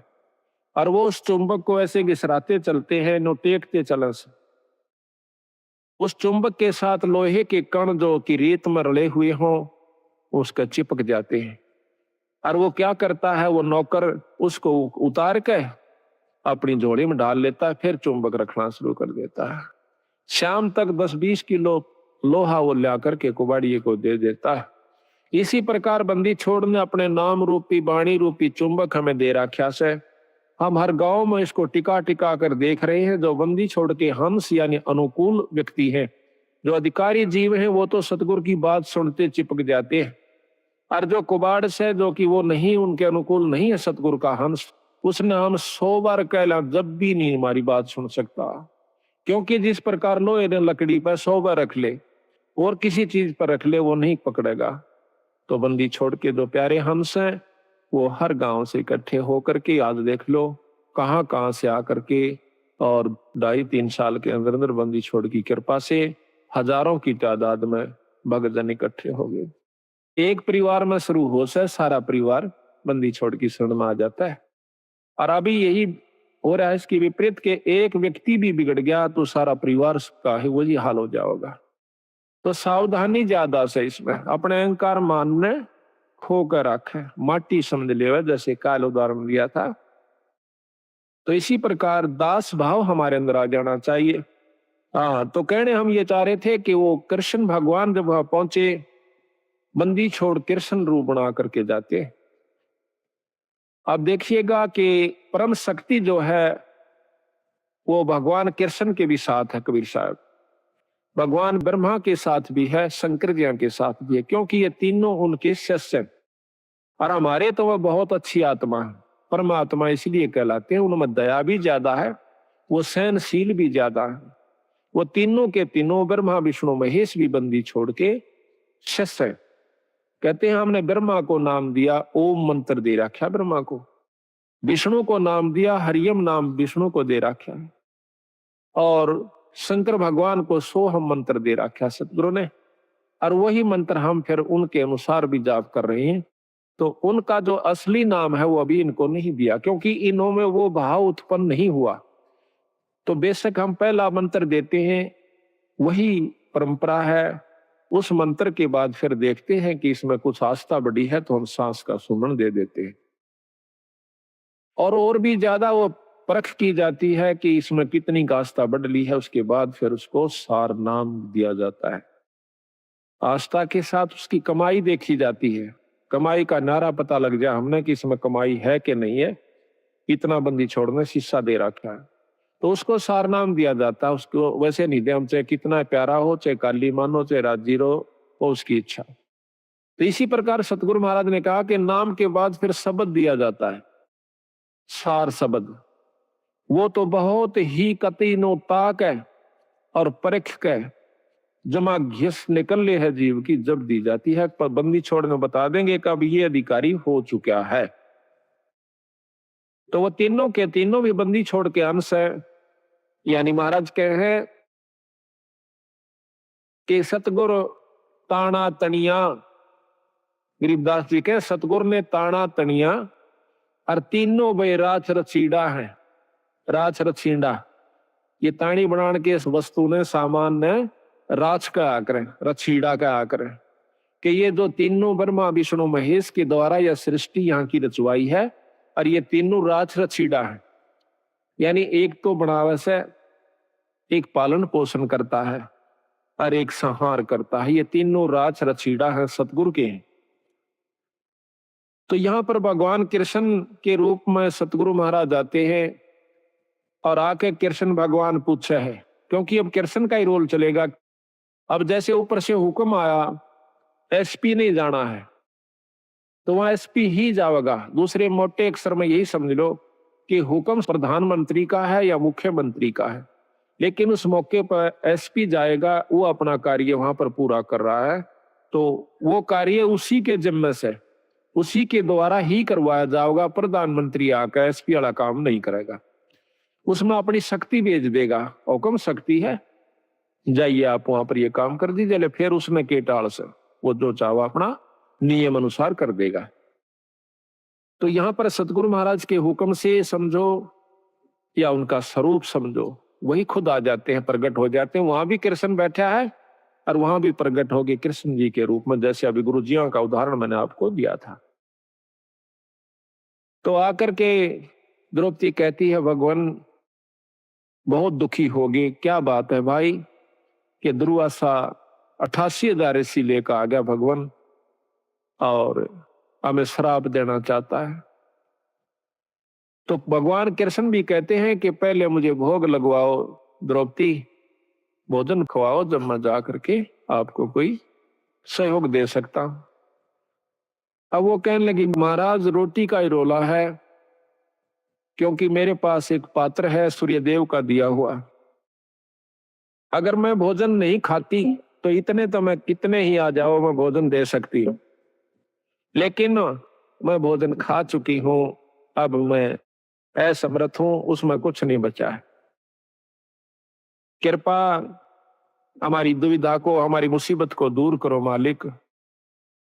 और वो उस चुंबक को ऐसे घिसराते चलते हैं, नोटेकते चलन से। उस चुंबक के साथ लोहे के कण जो कि रेत में रले हुए हों, उसका चिपक जाते हैं। और वो क्या करता है, वो नौकर उसको उतार के अपनी झोली में डाल लेता है, फिर चुंबक रखना शुरू कर देता है। शाम तक 10-20 किलो लोहा वो ला करके कुबाड़िए को दे देता है। इसी प्रकार बंदी छोड़ ने अपने नाम रूपी, वाणी रूपी चुंबक हमें दे रखा से। हम हर गांव में इसको टिका टिका कर देख रहे हैं। जो बंदी छोड़ के हंस यानी अनुकूल व्यक्ति हैं, जो अधिकारी जीव हैं, वो तो सतगुरु की बात सुनते चिपक जाते हैं। और जो कुबाड़ से, जो कि वो नहीं, उनके अनुकूल नहीं है सतगुरु का हंस, उसने हम 100 बार कहला जब भी नहीं हमारी बात सुन सकता। क्योंकि जिस प्रकार लोहे ने लकड़ी पर 100 बार रख ले और किसी चीज पर रख ले, वो नहीं पकड़ेगा। तो बंदी छोड़ के जो प्यारे हंस हैं, वो हर गांव से इकट्ठे होकर के, आज देख लो कहां कहां से आकर के, और 2.5-3 साल के अंदर अंदर बंदी छोड़ की कृपा से हजारों की तादाद में भक्तजन इकट्ठे हो गए। एक परिवार में शुरू हो से सारा परिवार बंदी छोड़ की शरण में आ जाता है। और अभी यही हो रहा है इसकी विपरीत, के एक व्यक्ति भी बिगड़ गया तो सारा परिवार का ही वही हाल हो जाएगा। तो सावधानी ज्यादा से इसमें, अपने अहंकार मान ने खो कर रखे, माटी समझ ले, जैसे काल उदाहरण दिया था। तो इसी प्रकार दास भाव हमारे अंदर आ जाना चाहिए। हाँ, तो कहने हम ये चाह रहे थे कि वो कृष्ण भगवान जब वहां पहुंचे बंदी छोड़ कृष्ण रूप बना करके जाते हैं। अब देखिएगा कि परम शक्ति जो है वो भगवान कृष्ण के भी साथ है कबीर साहब, भगवान ब्रह्मा के साथ भी है, शंकर जी के साथ भी है, क्योंकि ये तीनों उनके शिष्य हैं। और हमारे तो वह बहुत अच्छी आत्मा है, परमात्मा इसलिए कहलाते हैं, उनमें दया भी ज्यादा है, वो सहनशील भी ज्यादा है। वो तीनों के तीनों ब्रह्मा विष्णु महेश भी बंदी छोड़ के शिष्य हैं। कहते हैं हमने ब्रह्मा को नाम दिया, ओम मंत्र दे रखा ब्रह्मा को, विष्णु को नाम दिया हरियम नाम विष्णु को दे रखा है, और शंकर भगवान को सोहम मंत्र दे रखा सतगुरु ने, और वही मंत्र हम फिर उनके अनुसार भी जाप कर रहे हैं। तो उनका जो असली नाम है वो अभी इनको नहीं दिया, क्योंकि इन्हों में वो भाव उत्पन्न नहीं हुआ। तो बेशक हम पहला मंत्र देते हैं, वही परंपरा है। उस मंत्र के बाद फिर देखते हैं कि इसमें कुछ आस्था बढ़ी है तो हम सांस का सुमन दे देते हैं, और भी ज्यादा वो परख की जाती है कि इसमें कितनी आस्था बढ़ ली है। उसके बाद फिर उसको सार नाम दिया जाता है। आस्था के साथ उसकी कमाई देखी जाती है, कमाई का नारा पता लग जाए हमने कि इसमें कमाई है कि नहीं है, इतना बंदी छोड़ने शीशा दे रखा है, तो उसको सार नाम दिया जाता है। उसको वैसे नहीं दे, हम चाहे कितना प्यारा हो, चाहे काली मानो, चाहे राजी रहो, वो उसकी इच्छा। तो इसी प्रकार सतगुरु महाराज ने कहा कि नाम के बाद फिर शब्द दिया जाता है, सार शब्द। वो तो बहुत ही कतीनो ताक है और परख के जमा घिस निकलने है जीव की जब दी जाती है, पर बंदी छोड़ने बता देंगे कब ये अधिकारी हो चुका है। तो वो तीनों के तीनों भी बंदी छोड़ के अंश है। यानी महाराज कहे हैं कि सतगुरु ताना तनिया, गरीबदास जी के सतगुरु ने ताना तनिया, और तीनों भाई राच रचीड़ा है। राच रचीड़ा ये ताणी बनाने के इस वस्तु ने सामान ने राच का आकर रचीड़ा का आकर, कि ये जो तीनों ब्रह्मा विष्णु महेश के द्वारा यह सृष्टि यहाँ की रचवाई है, और ये तीनों राच रचीड़ा है। यानी एक तो बनावे से, एक पालन पोषण करता है और एक संहार करता है। ये तीनों राच रचीड़ा है, सतगुरु के हैं। तो यहाँ पर भगवान कृष्ण के रूप में सतगुरु महाराज आते हैं, और आके कृष्ण भगवान पूछे है, क्योंकि अब कृष्ण का ही रोल चलेगा। अब जैसे ऊपर से हुक्म आया एसपी नहीं जाना है, तो वहां एसपी ही जाएगा। दूसरे मोटे अक्षर में यही समझ लो कि हुक्म प्रधानमंत्री का है या मुख्यमंत्री का है, लेकिन उस मौके पर एसपी जाएगा, वो अपना कार्य वहां पर पूरा कर रहा है, तो वो कार्य उसी के जिम्मे से, उसी के द्वारा ही करवाया जाएगा। प्रधानमंत्री आकर एसपी वाला काम नहीं करेगा, उसमें अपनी शक्ति भेज देगा, हुक्म शक्ति है, जाइए आप वहां पर ये काम कर दीजिए, फिर उसमें के टाल से वो जो चाहो अपना नियम अनुसार कर देगा। तो यहां पर सतगुरु महाराज के हुक्म से समझो या उनका स्वरूप समझो, वही खुद आ जाते हैं, प्रकट हो जाते हैं। वहां भी कृष्ण बैठा है और वहां भी प्रकट हो गए कृष्ण जी के रूप में, जैसे अभी गुरु जियों का उदाहरण मैंने आपको दिया था। तो आकर के द्रौपदी कहती है भगवान बहुत दुखी होगी। क्या बात है भाई, कि दुर्वासा 88,000 ऋषि लेकर आ गया भगवान, और हमें श्राप देना चाहता है। तो भगवान कृष्ण भी कहते हैं कि पहले मुझे भोग लगवाओ द्रौपदी, भोजन खवाओ, जब मैं जा करके आपको कोई सहयोग दे सकता हूं। अब वो कहने लगी महाराज रोटी का ही रोला है, क्योंकि मेरे पास एक पात्र है सूर्यदेव का दिया हुआ, अगर मैं भोजन नहीं खाती तो इतने तो मैं कितने ही आ जाओ मैं भोजन दे सकती हूँ, लेकिन मैं भोजन खा चुकी हूं, अब मैं असमर्थ हूं, उसमें कुछ नहीं बचा है। कृपा हमारी दुविधा को, हमारी मुसीबत को दूर करो मालिक।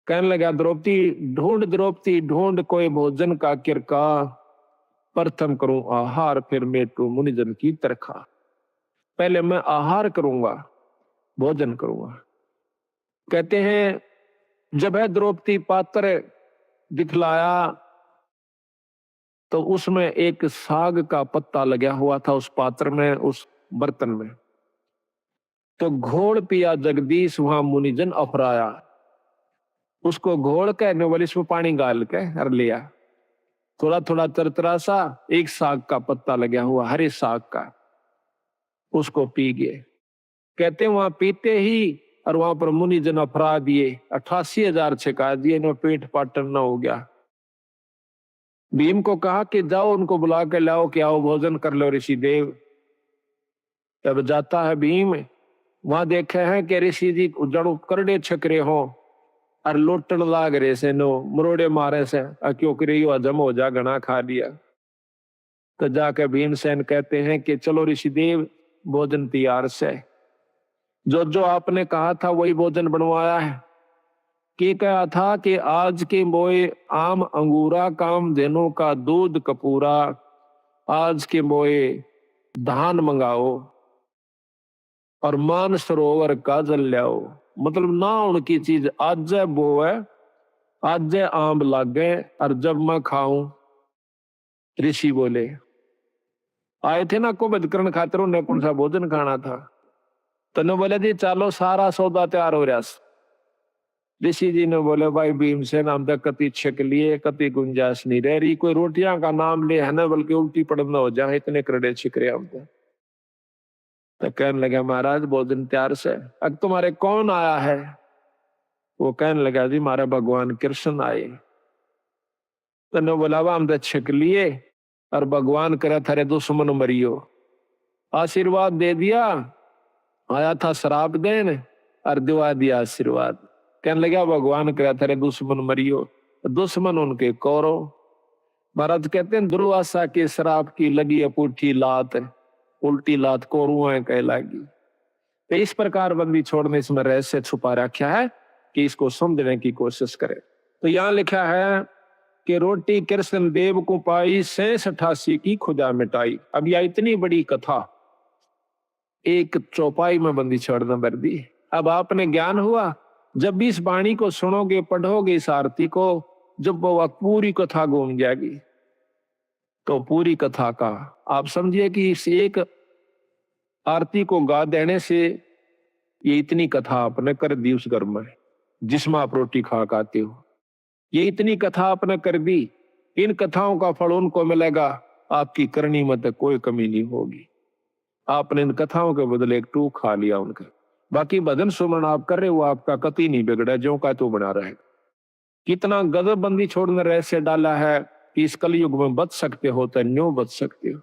कहने लगा द्रौपदी ढूंढ कोई भोजन का किरका, प्रथम करूं आहार फिर मेटू मुनिजन की तरखा। पहले मैं आहार करूंगा, भोजन करूंगा। कहते हैं जब है द्रौपदी पात्र दिखलाया तो उसमें एक साग का पत्ता लगा हुआ था उस पात्र में, उस बर्तन में। तो घोड़ पिया जगदीश वहां मुनिजन अफराया। उसको घोल के ने बोले इसमें पानी गाल के हर लिया, थोड़ा थोड़ा तरतरा सा, एक साग का पत्ता लगा हुआ हरे साग का, उसको पी गए। कहते वहां पीते ही और वहां पर मुनि जन अपराध दिए, 88,000 छिका दिए, इन्हें पेट पाटन न हो गया। भीम को कहा कि जाओ उनको बुला के लाओ कि आओ भोजन कर लो ऋषि देव। तब जाता है भीम, वहां देखे हैं कि ऋषि जी जड़ो करड़े छकरे हो और लोटन लाग रहे से, नो मरोड़े मारे से, क्यों करी हजम हो जा, घना खा लिया। तो जाके भीमसेन कहते हैं कि चलो ऋषि देव भोजन तैयार से, जो जो आपने कहा था वही भोजन बनवाया है। कि कहा था कि आज के मोए आम अंगूरा, काम धेनु का दूध कपूरा, आज के मोए धान मंगाओ और मान सरोवर का जल लाओ। मतलब ना उनकी चीज आज वो है, आज आम लागे और जब मैं खाऊं। ऋषि बोले आए थे ना को बदकरण खातिर, उन्हें कौन सा भोजन खाना था। तने बोले जी चलो सारा सौदा तैयार हो रहा। ऋषि जी ने बोले भाई भीमसेन हम तक कति छक लिए, कति गुंजाइश नहीं रह रही, कोई रोटियां का नाम ले है ना, बल्कि उल्टी पड़ना हो जाए, इतने करड़े छिक रहे हम तो कहने लगा महाराज भोजन तैयार से। अब तुम्हारे कौन आया है? वो कहने लगा जी हमारे भगवान कृष्ण आए। तने बोला हम तो छिक लिए और भगवान करे थारे दुश्मन मरियो, आशीर्वाद दे दिया, आया था श्राप देन और दिवा दिया आशीर्वाद। कहने लगा भगवान करे थारे दुश्मन मरियो, दुश्मन उनके कौरव। महाराज कहते हैं दुर्वासा के श्राप की लगी अपूठी लात, उल्टी लात कौरव कह लगी। तो इस प्रकार बंदी छोड़ने इसमें रहस्य छुपा रखा है कि इसको समझने की कोशिश करें। तो यहाँ लिखा है कि रोटी कृष्ण देव को पाई, 86 की खुदा मिटाई। अब यह इतनी बड़ी कथा एक चौपाई में बंदी छोड़ना भर दी। अब आपने ज्ञान हुआ, जब भी इस वाणी को सुनोगे, पढ़ोगे इस आरती को, जब वो पूरी कथा घूम जाएगी, तो पूरी कथा का आप समझिए कि इस एक आरती को गा देने से ये इतनी कथा आपने कर दी उस घर में जिसमें आप रोटी खा खाते हो। ये इतनी कथा आपने कर दी, इन कथाओं का फल उनको मिलेगा, आपकी करनी में तो कोई कमी नहीं होगी। आपने इन कथाओं के बदले एक टूक खा लिया उनका। बाकी भजन सुमन आप कर रहे हो, आपका कति नहीं बिगड़ा, जो का तो बना रहेगा। कितना गजब बंदी छोड़ने रहस्य डाला है कि इस कलयुग में बच सकते हो तो न्यों बच सकते हो।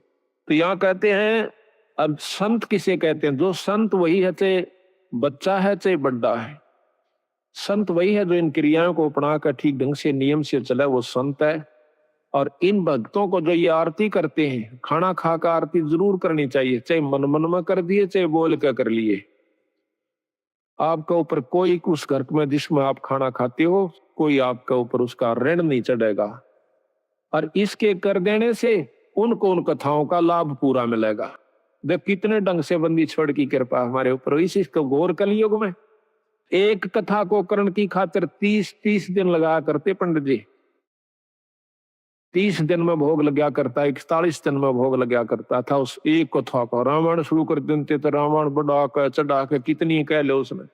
तो यहाँ कहते हैं अब संत किसे कहते हैं? जो संत वही है, चाहे बच्चा है चाहे बड्डा है। संत वही है जो इन क्रियाओं को अपना कर ठीक ढंग से नियम से चला, वो संत है। और इन भक्तों को जो ये आरती करते हैं, खाना खा कर आरती जरूर करनी चाहिए, चाहे मन मन में कर दिए चाहे बोल कर कर लिए। आपके ऊपर कोई उस घर में जिसमें आप खाना खाते हो, कोई आपके ऊपर उसका ऋण नहीं चढ़ेगा। और इसके कर देने से उनको उन कथाओं का लाभ पूरा मिलेगा। देख कितने ढंग से बंदी छोड़ की कृपा हमारे ऊपर। इसी को गौर कलयुग में एक कथा को करण की खातिर 30 दिन लगा करते पंडित जी। 30 दिन में भोग लगा करता, 41 दिन में भोग लगा करता था उस एक कथा को। रामायण शुरू कर देते तो रामायण बढ़ा कर चढ़ा के कितनी कह लो उसने।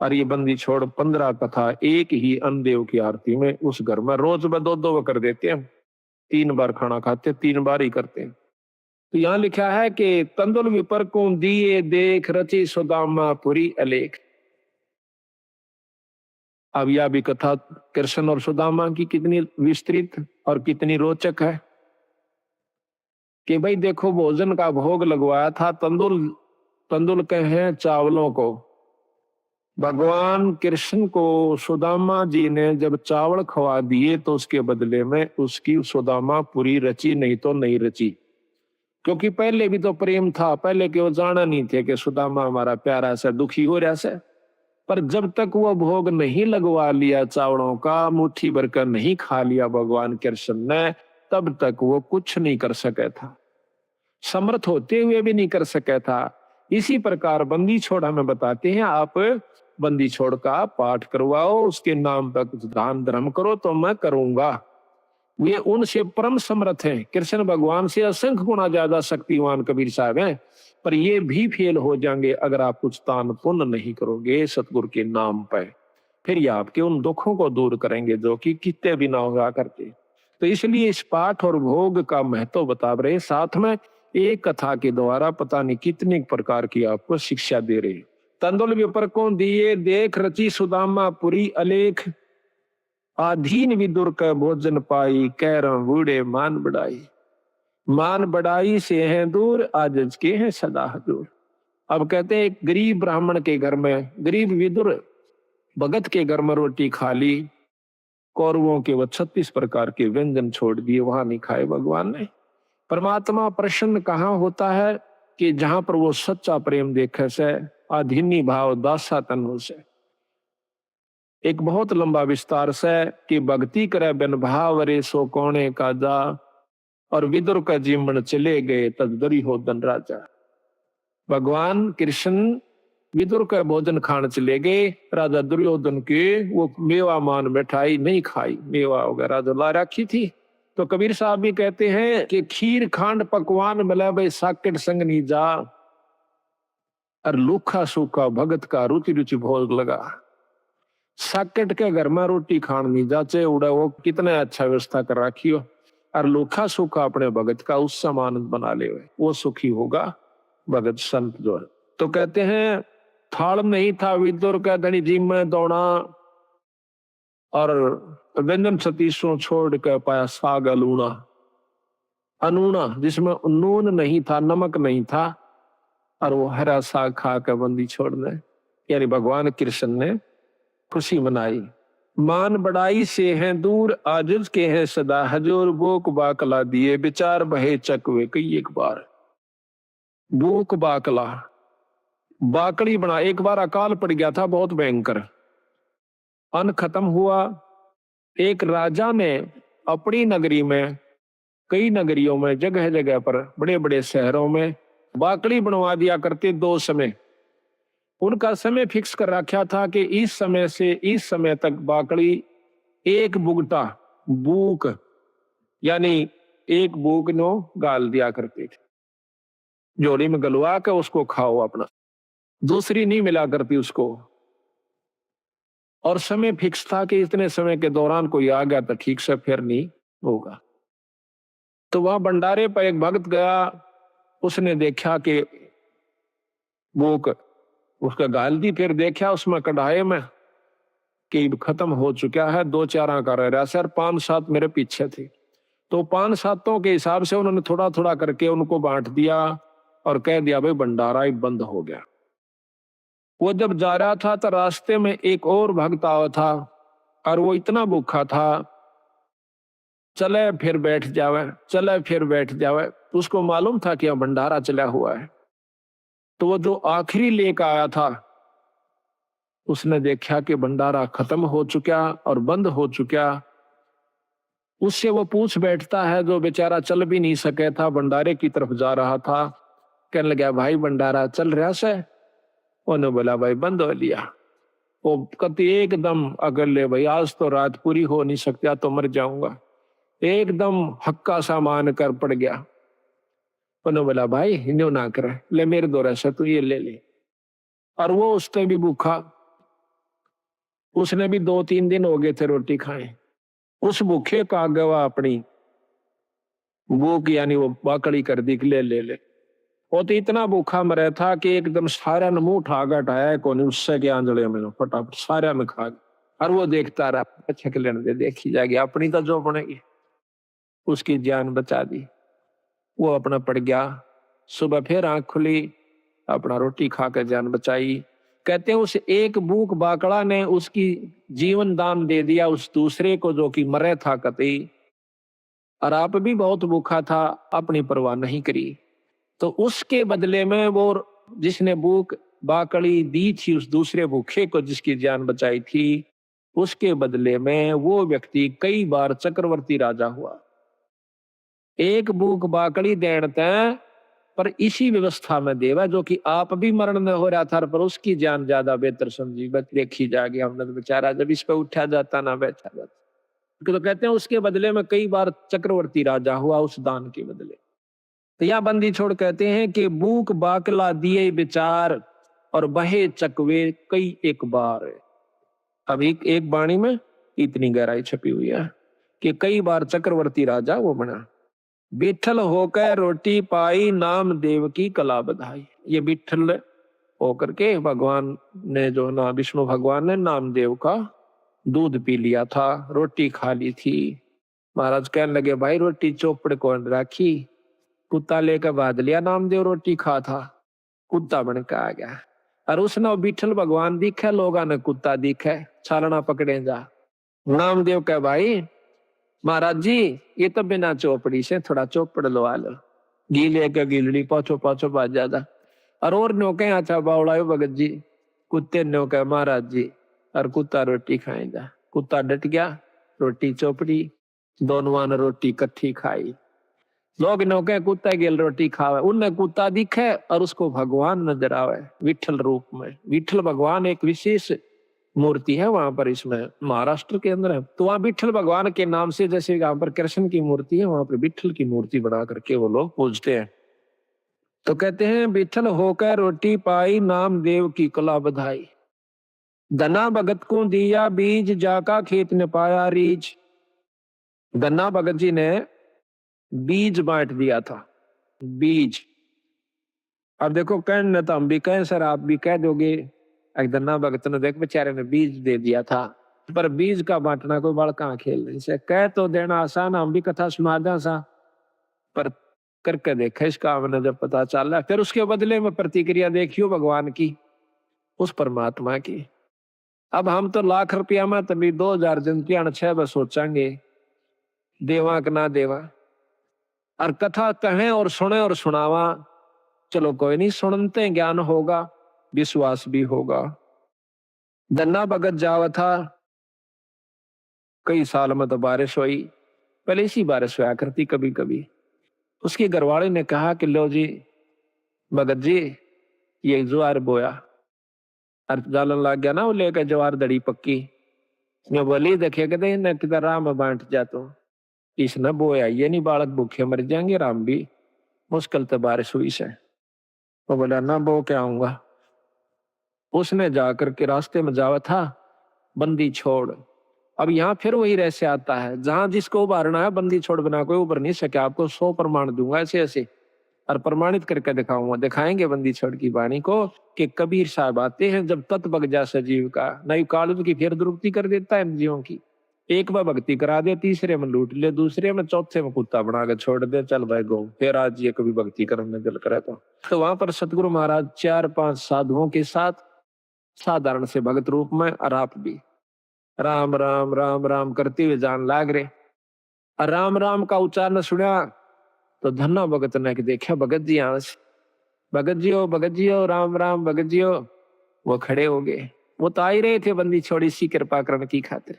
और ये बंदी छोड़ 15 कथा एक ही अन्नदेव की आरती में उस घर में रोज में 2-2 कर देते हैं। 3 बार खाना खाते, 3 बार ही करते हैं। तो यहाँ लिखा है कि तंदुल विपर को दिए देख, रची सुदामा पुरी अलेख। अब यह भी कथा कृष्ण और सुदामा की कितनी विस्तृत और कितनी रोचक है कि भाई देखो भोजन का भोग लगवाया था तंदुल कहे चावलों को। भगवान कृष्ण को सुदामा जी ने जब चावल खवा दिए तो उसके बदले में उसकी सुदामा पूरी रची, नहीं तो नहीं रची। क्योंकि पहले भी तो प्रेम था, पहले के वो जाना नहीं थे कि सुदामा हमारा प्यारा सा दुखी हो रहा से। पर जब तक वो भोग नहीं लगवा लिया चावलों का, मुट्ठी भर कर नहीं खा लिया भगवान कृष्ण ने, तब तक वो कुछ नहीं कर सका था, समर्थ होते हुए भी नहीं कर सका था। इसी प्रकार बंदी छोड़ हमें बताते हैं, आप बंदी छोड़ का पाठ करवाओ, उसके नाम पर दान धर्म करो तो मैं करूंगा। वे उनसे परम समर्थ हैं। कृष्ण भगवान से असंख्य गुना ज्यादा शक्तिवान कबीर साहब हैं, पर ये भी फेल हो जाएंगे अगर आप कुछ दान पुण्य नहीं करोगे सतगुरु के नाम पर। फिर ये आपके उन दुखों को दूर करेंगे जो कि कितने भी ना हुआ करते। तो इसलिए इस पाठ और भोग का महत्व बता रहे, साथ में एक कथा के द्वारा पता नहीं कितनी प्रकार की आपको शिक्षा दे रहे। तंदुल विपर को दिए देख रची सुदामा पुरी अलेख, आधीन विदुर का भोजन पाई कह बूढ़े मान बढ़ाई। मान बढ़ाई से है दूर आज के हैं सदा हजूर। अब कहते हैं एक गरीब ब्राह्मण के घर में गरीब विदुर भगत के घर में रोटी खा ली, कौरवों के वो 36 प्रकार के व्यंजन छोड़ दिए, वहां नहीं खाए भगवान ने। परमात्मा प्रसन्न कहाँ होता है कि जहां पर वो सच्चा प्रेम देखे से, अधीनी भाव दासा तनु से। एक बहुत लंबा विस्तार से कि भक्ति करे बिन भाव रे सो कोणे का जा, और विदुर का जीवन चले गए तदरी हो धन राजा। भगवान कृष्ण विदुर का भोजन खाने चले गए, राजा दुर्योधन के वो मेवा मान मिठाई नहीं खाई, मेवा वगैरह जो ला रखी थी। तो कबीर साहब भी कहते हैं कि खीर खांड पकवान मिला भाई साकेट संग नहीं जा, और लूखा सूखा भगत का रुचि रुचि भोग लगा। साकेट के घर में रोटी खान नहीं जाचे उड़ा, वो कितना अच्छा व्यवस्था कर रखी हो, और लूखा सूखा अपने भगत का उस समान बना ले, वो सुखी होगा भगत संत जो है। तो कहते हैं थाल नहीं था विदुर का धनी जी में दौड़ा, और व्यंजन सतीशों छोड़ कर पाया साग अलूना, अनूना जिसमें नून नहीं था नमक नहीं था, और वो हरा साग खा कर बंदी छोड़ने, यानी भगवान कृष्ण ने खुशी मनाई। मान बढ़ाई से हैं दूर आजिज के हैं सदा हजूर, बोक बाकला दिए विचार बहे चकवे कई एक बार। बोक बाकला बाकड़ी बना, एक बार अकाल पड़ गया था बहुत भयंकर, अन्न खत्म हुआ। एक राजा ने अपनी नगरी में, कई नगरियों में, जगह जगह पर बड़े बड़े शहरों में बाकड़ी बनवा दिया करते दो समय। उनका समय फिक्स कर रखा था कि इस समय से इस समय तक बाकड़ी एक बुगटा बूक, यानी एक बूक नो गाल दिया करते थे, जोड़ी में गलवा के उसको खाओ अपना, दूसरी नहीं मिला करती उसको। और समय फिक्स था कि इतने समय के दौरान कोई आ गया तो ठीक से फिर नहीं होगा। तो वहां भंडारे पर एक भक्त गया, उसने देखा कि भूख उसका गाल दी, फिर देखा उसमें कढ़ाई में कि खत्म हो चुका है, दो चार का रह रहा सर, 5-7 मेरे पीछे थे। तो 5-7 के हिसाब से उन्होंने थोड़ा थोड़ा करके उनको बांट दिया और कह दिया भाई भंडारा ही बंद हो गया। वो जब जा रहा था तो रास्ते में एक और भक्त आया था, और वो इतना भूखा था, चले फिर बैठ जावे, चले फिर बैठ जावे। तो उसको मालूम था कि भंडारा चला हुआ है। तो वो जो आखिरी लेकर आया था, उसने देखा कि भंडारा खत्म हो चुका और बंद हो चुका। उससे वो पूछ बैठता है, जो बेचारा चल भी नहीं सके था, भंडारे की तरफ जा रहा था, कहने लगा भाई भंडारा चल रहा से? उन्होंने बोला भाई बंद हो लिया। वो कति एकदम अगर ले भाई आज तो रात पूरी हो नहीं सकता तो मर जाऊंगा, एकदम हक्का सा मान कर पड़ गया। उन्होंने बोला भाई हिंदू ना करे, ले मेरे दौरे से तू ये ले ले। और वो उसने भी भूखा, उसने भी 2-3 दिन हो गए थे रोटी खाए, उस भूखे का गवा अपनी भूख यानी वो बाकड़ी कर दी ले ले ले। वो तो इतना भूखा मरे था कि एकदम सारा ने मुंह उठा गटाया को नहीं, उससे के आंजड़े में फटाफट सारा में खा गया। और वो देखता रहा, अच्छा के लेने दे, देखी जाएगी अपनी तो जो बनेगी। उसकी जान बचा दी, वो अपना पड़ गया। सुबह फिर आंख खुली, अपना रोटी खाकर जान बचाई। कहते हैं उस एक भूख बाकड़ा ने उसकी जीवन दान दे दिया उस दूसरे को जो कि मरे था कतई, और आप भी बहुत भूखा था, अपनी परवाह नहीं करी। तो उसके बदले में वो जिसने भूख बाकड़ी दी थी उस दूसरे भूखे को जिसकी जान बचाई थी, उसके बदले में वो व्यक्ति कई बार चक्रवर्ती राजा हुआ। एक भूख बाकड़ी देते पर इसी व्यवस्था में देवा, जो कि आप भी मरण में हो रहा था, पर उसकी जान ज्यादा बेहतर समझी, देखी जाएगी। हमने तो बेचारा जब इस पे उठा जाता ना बैठा जाता। तो कहते हैं उसके बदले में कई बार चक्रवर्ती राजा हुआ उस दान के बदले। तो यह बंदी छोड़ कहते हैं कि भूख बाकला दिए विचार और बहे चकवे कई एक बार। अभी एक वाणी में इतनी गहराई छपी हुई है कि कई बार चक्रवर्ती राजा वो बना। विठल होकर रोटी पाई, नाम देव की कला बधाई। ये विठल होकर के भगवान ने जो ना विष्णु भगवान ने नामदेव का दूध पी लिया था, रोटी खा ली थी। महाराज कहने लगे भाई रोटी चौपड़ कौन राखी? कुत्ता लेकर बांध लिया, नामदेव रोटी खा था, कुत्ता बन के आ गया। और उसने विठल भगवान दिखे, लोगा ने कुत्ता दिखे, छालना पकड़े जा। नामदेव कह भाई महाराज जी ये तो बिना चौपड़ी से थोड़ा चौपड़ लो आ लो। गीले के गीलड़ी पाछो पाछो बाज जाता। और नो कहे अच्छा बावड़ा भगत जी, कुत्ते नो कहे महाराज जी, और कुत्ता रोटी खाएगा। कुत्ता डट गया, रोटी चौपड़ी, दोनों ने रोटी कट्ठी खाई। लोग नो कहे कुत्ता गेल रोटी खावे, उनने कुत्ता दिखे और उसको भगवान नजर आवे विठल रूप में। विठल भगवान एक विशेष मूर्ति है वहां पर, इसमें महाराष्ट्र के अंदर है। तो वहां विठल भगवान के नाम से जैसे यहाँ पर कृष्ण की मूर्ति है, वहां पर विठल की मूर्ति बना करके वो लोग पूजते हैं। तो कहते हैं विठल होकर रोटी पाई, नाम देव की कला बधाई। धना भगत को दिया बीज, जाका खेत ने पाया रीज। धना भगत जी ने बीज बांट दिया था, बीज। अब देखो कहने तो हम भी कहें सर, आप भी कह दोगे एक धना भगत ने देख बेचारे ने बीज दे दिया था, पर बीज का बांटना कोई बड़का खेल नहीं। से कह तो देना आसान, हम भी कथा सुना दें सा, पर करके देखा इसका हमने जब पता चला, फिर उसके बदले में प्रतिक्रिया देखियो भगवान की, उस परमात्मा की। अब हम तो लाख रुपया में तभी 2000 जनतियां 6 बस सोचेंगे देवा कि ना देवा। और कथा कहें और सुने और सुनावा, चलो कोई नहीं, सुनते ज्ञान होगा, विश्वास भी होगा। धन्ना भगत जावा था, कई साल में तो बारिश हुई, पहले इसी बारिश हुआ करती कभी कभी। उसकी घरवाली ने कहा कि लो जी भगत जी ये ज्वार बोया, और जालन लग गया ना, वो लेकर ज्वार दड़ी पक्की। मैं बोली देखे कहते न किधर राम बांट जा, तो इसने बोया ये नहीं, बालक भूखे मर जाएंगे, राम भी मुश्किल तो बारिश हुई से। वो बोला ना बो क्या आऊंगा। उसने जाकर के रास्ते में जावा था, बंदी छोड़। अब यहाँ फिर वही रहस्य आता है, जहां जिसको उभारना है बंदी छोड़ बना कोई उभर नहीं सके। आपको 100 प्रमाण दूंगा ऐसे ऐसे, और प्रमाणित करके दिखाऊंगा। दिखाएंगे बंदी छोड़ की वाणी को कि कबीर साहब आते हैं जब तत् बग जा सजीव का, नई काल की फिर दुरुक्ति कर देता है जीवों की। एक बार भक्ति करा दे, तीसरे में लूट ले, दूसरे में, चौथे में कुत्ता बना के छोड़ दे, चल भाई गो, फिर आज ये कभी भक्ति करने दिल करे तो वहां पर सतगुरु महाराज 4-5 साधुओं के साथ साधारण से भगत रूप में, और आप भी राम राम राम राम करते हुए जान लाग रहे। और राम राम का उच्चारण सुना तो धन्ना भगत ने देखा भगत जी यहां से, भगत जी हो, भगत जी हो, राम राम भगत जी हो। वो खड़े हो गए, वो तो आ ही रहे थे बंदी छोड़ी सी कृपा करने की खातिर।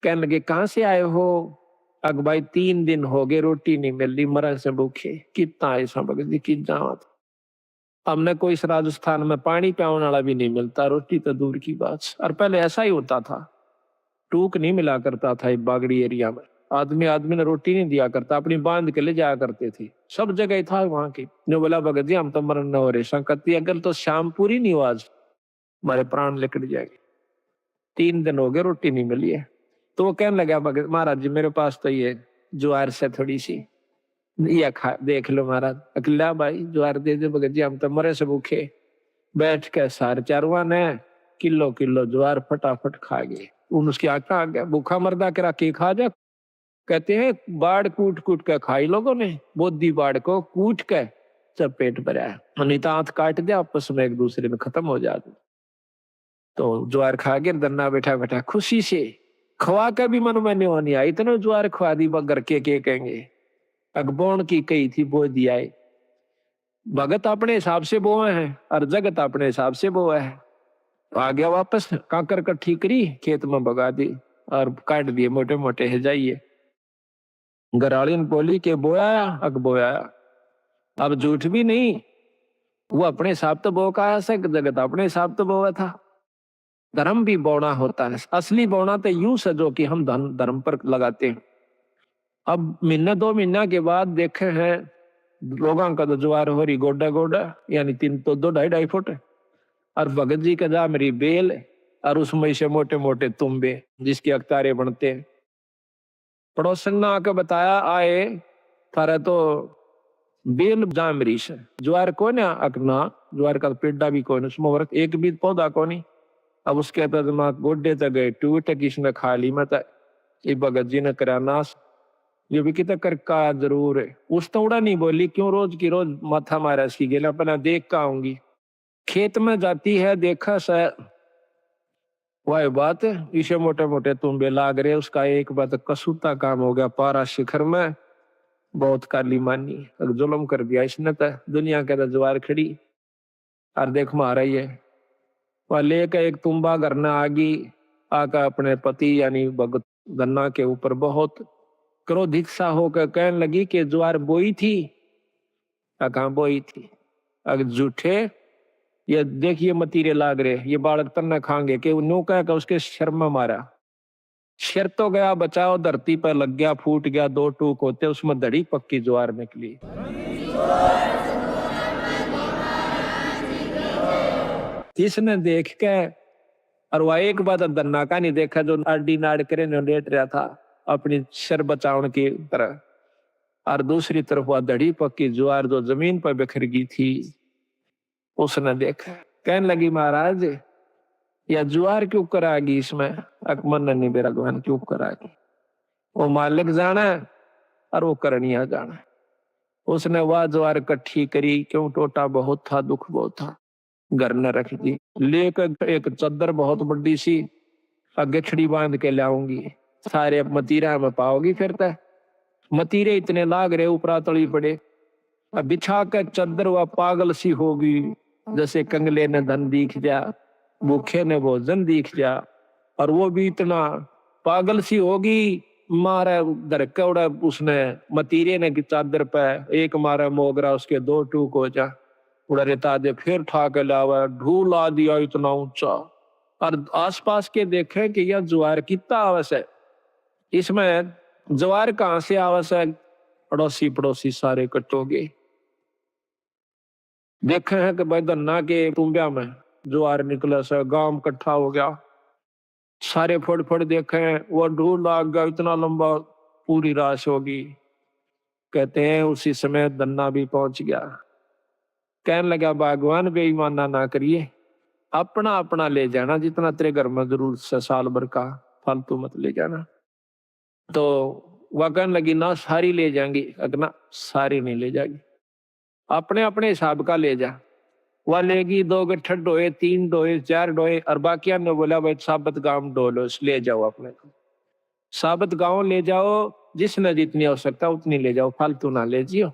कहने लगे कहां से आए हो? अग भाई 3 दिन हो गए रोटी नहीं मिल रही, मरण से भूखे। कितना ऐसा भगत जी की जावत, हमने कोई इस राजस्थान में पानी पियाने वाला भी नहीं मिलता, रोटी तो दूर की बात। और पहले ऐसा ही होता था, टूक नहीं मिला करता था बागड़ी एरिया में, आदमी आदमी ने रोटी नहीं दिया करता, अपनी बांध के ले जाया करते थे, सब जगह था वहां की। जो बोला भगत जी हम तो मरण न हो रहे, संकती अगर तो शाम पूरी नहीं हो आज, हमारे प्राण निकल जाएंगे। 3 दिन हो गए रोटी नहीं मिली है। तो वो कहने लगा भगत महाराज जी मेरे पास तो ये ज्वार से थोड़ी सी या खा देख लो महाराज। अकेला भाई ज्वार दे दे भगत जी, हम तो मरे से भूखे। बैठ के सारे चारुआ ने किलो किलो ज्वार फटाफट खा गए। उन उसकी आंखा आ गया, भूखा मरदा करा के खा जा। कहते हैं बाढ़ कूट कूट के खाई लोगों ने, बोधी बाढ़ को कूट के सब पेट भरा, नहीं तो हाथ काट दे आपस में एक दूसरे में खत्म हो जाते। तो ज्वार खा गए, दन्ना बैठा बैठा खुशी से खवा का भी मन में नहीं आई, इतना ज्वार खवा दी बगर के कहेंगे। अगबोन की कही थी बो दिया, भगत अपने हिसाब से बोए हैं और जगत अपने हिसाब से बोए है। तो आ गया वापस, काकर कट्ठी करी, खेत में भगा दी और काट दिए मोटे मोटे है जाइए। गरालीन बोली के बोया अग बोया, अब झूठ भी नहीं, वो अपने हिसाब तो बो का आया से, जगत अपने हिसाब तो बोया था। धर्म भी बोना होता है, असली बोना तो यूं सजो कि हम धर्म पर लगाते हैं। अब महीना 2 महीना के बाद देखे हैं लोगों का तो ज्वार हो रही गोडा गोडा, यानी 3 तो 2 2.5 फुट। और भगत जी का जा मेरी बेल और उसमें से मोटे मोटे तुम्बे जिसके अखतारे बनते हैं। पड़ोसन ने आके बताया, आए थारा तो बेल जाम रीस है, ज्वार को ना अकना, ज्वार का पेड़ा भी कौन उसमें वर्क एक भी पौधा को नहीं। अब उसके बाद माँ गोड्डे तक गए टूट किसने खा ली मत ये भगत जी ने करा नाश। ये भी कितना कर का जरूर है उस तो उड़ा नहीं बोली, क्यों रोज की रोज माथा मारा इसकी गेला अपना देख का आऊंगी। खेत में जाती है, देखा सा वह बात है, इसे मोटे मोटे तुम्बे लाग रहे, उसका एक बात कसूता काम हो गया पारा शिखर में। बहुत काली मानी और जुल्म कर दिया इसने तो, दुनिया के तो ज्वार खड़ी और देख मारा ही है। वह लेकर एक तुम्बा घर न आगी, आका अपने पति यानी भगत गन्ना के ऊपर बहुत क्रोधित सा होकर कहने लगी कि ज्वार बोई थी, कहाँ बोई थी, अगर झूठे ये देखिए मतीरे लाग रहे, ये बालक तन्ना खाएंगे कि न्यू कह उसके शर्म में मारा। शेर तो गया बचाओ, धरती पर लग गया, फूट गया, दो टूक होते उसमें दड़ी पक्की ज्वार निकली। इसने देख के और वह एक बात दन्ना का नहीं देखा जो आडी नाड़ करे लेट रहा था अपनी शर बचावन की तरह, और दूसरी तरफ वह दड़ी पक्की ज्वार जो जमीन पर बिखर गई थी उसने देखा, कहने लगी महाराज या ज्वार क्यों करागी इसमें, अकमन नहीं बेरा भगवान क्यों करागी, वो मालिक जाना और वो करनिया जाना। उसने वह ज्वार इकट्ठी करी, क्यों टोटा बहुत था, दुख बहुत था, घर न रख दी, लेकर एक चद्दर बहुत बड़ी सी गठड़ी बांध के लाऊंगी, सारे मतीरा में पाओगी, फिर तक मतीरे इतने लाग रहे ऊपरा तली पड़े, अब बिछा कर चद्दर वह पागल सी होगी, जैसे कंगले ने धन दिख जा, भूखे ने भोजन दिख जा, और वो भी इतना पागल सी होगी, मारा धरका उड़ा उसने मतीरे ने की चादर पे एक मारा मोगरा उसके दो टूक हो जा, उड़ा रेता दे फिर ठा के लावा, ढूल आ दिया इतना ऊंचा, और आसपास के देखे कि यह ज्वार कितना आवस है, इसमें ज्वार कहां से आवस है, पड़ोसी पड़ोसी सारे कटोगे। देखे हैं कि भाई धन्ना के तुम्बिया में ज्वार निकला सा, गांव इकट्ठा हो गया, सारे फड़ फड़ देखे हैं, वो ढूल लाग गया इतना लंबा, पूरी राश होगी। कहते हैं उसी समय धन्ना भी पहुंच गया, कहने लगा भगवान बेईमाना ना करिए, अपना अपना ले जाना, जितना तेरे घर में जरूरत से साल भर का, फालतू मत ले जाना। तो वह कहने लगी ना सारी ले जाएंगी, अगना सारी नहीं ले जाएगी, अपने अपने हिसाब का ले जा। वह लेगी, 2 गट्ठर डोए, 3 डोए, 4 डोए, और बाकिया ने बोला भाई साबत गांव डोलो, ले जाओ अपने को, साबत गांव ले जाओ, जिसने जितनी आवश्यकता उतनी ले जाओ, फालतू ना ले जियो।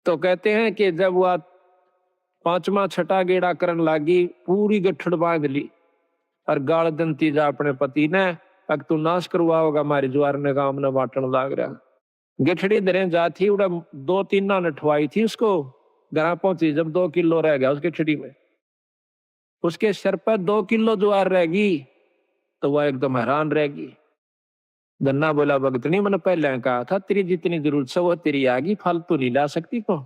तो कहते हैं कि जब वह 5वां छठा गेड़ा करन लागी, पूरी गठड़ बांध ली और गाल दंती जा अपने पति ने, अग तू नाश करवाओगा हमारी ज्वार ने गांव ने बांटन लाग रहा। गठड़ी दरें जाती उड़ा 2-3 ना नठवाई थी उसको, घर पहुंची जब 2 किलो रह गया उसके छड़ी में, उसके सर पर 2 किलो ज्वार रहेगी, तो वह एकदम हैरान रहेगी। गन्ना बोला भगतनी मैंने पहले कहा था तेरी जितनी जरूरत है वो तेरी आगी, फालतू नहीं ला सकती को,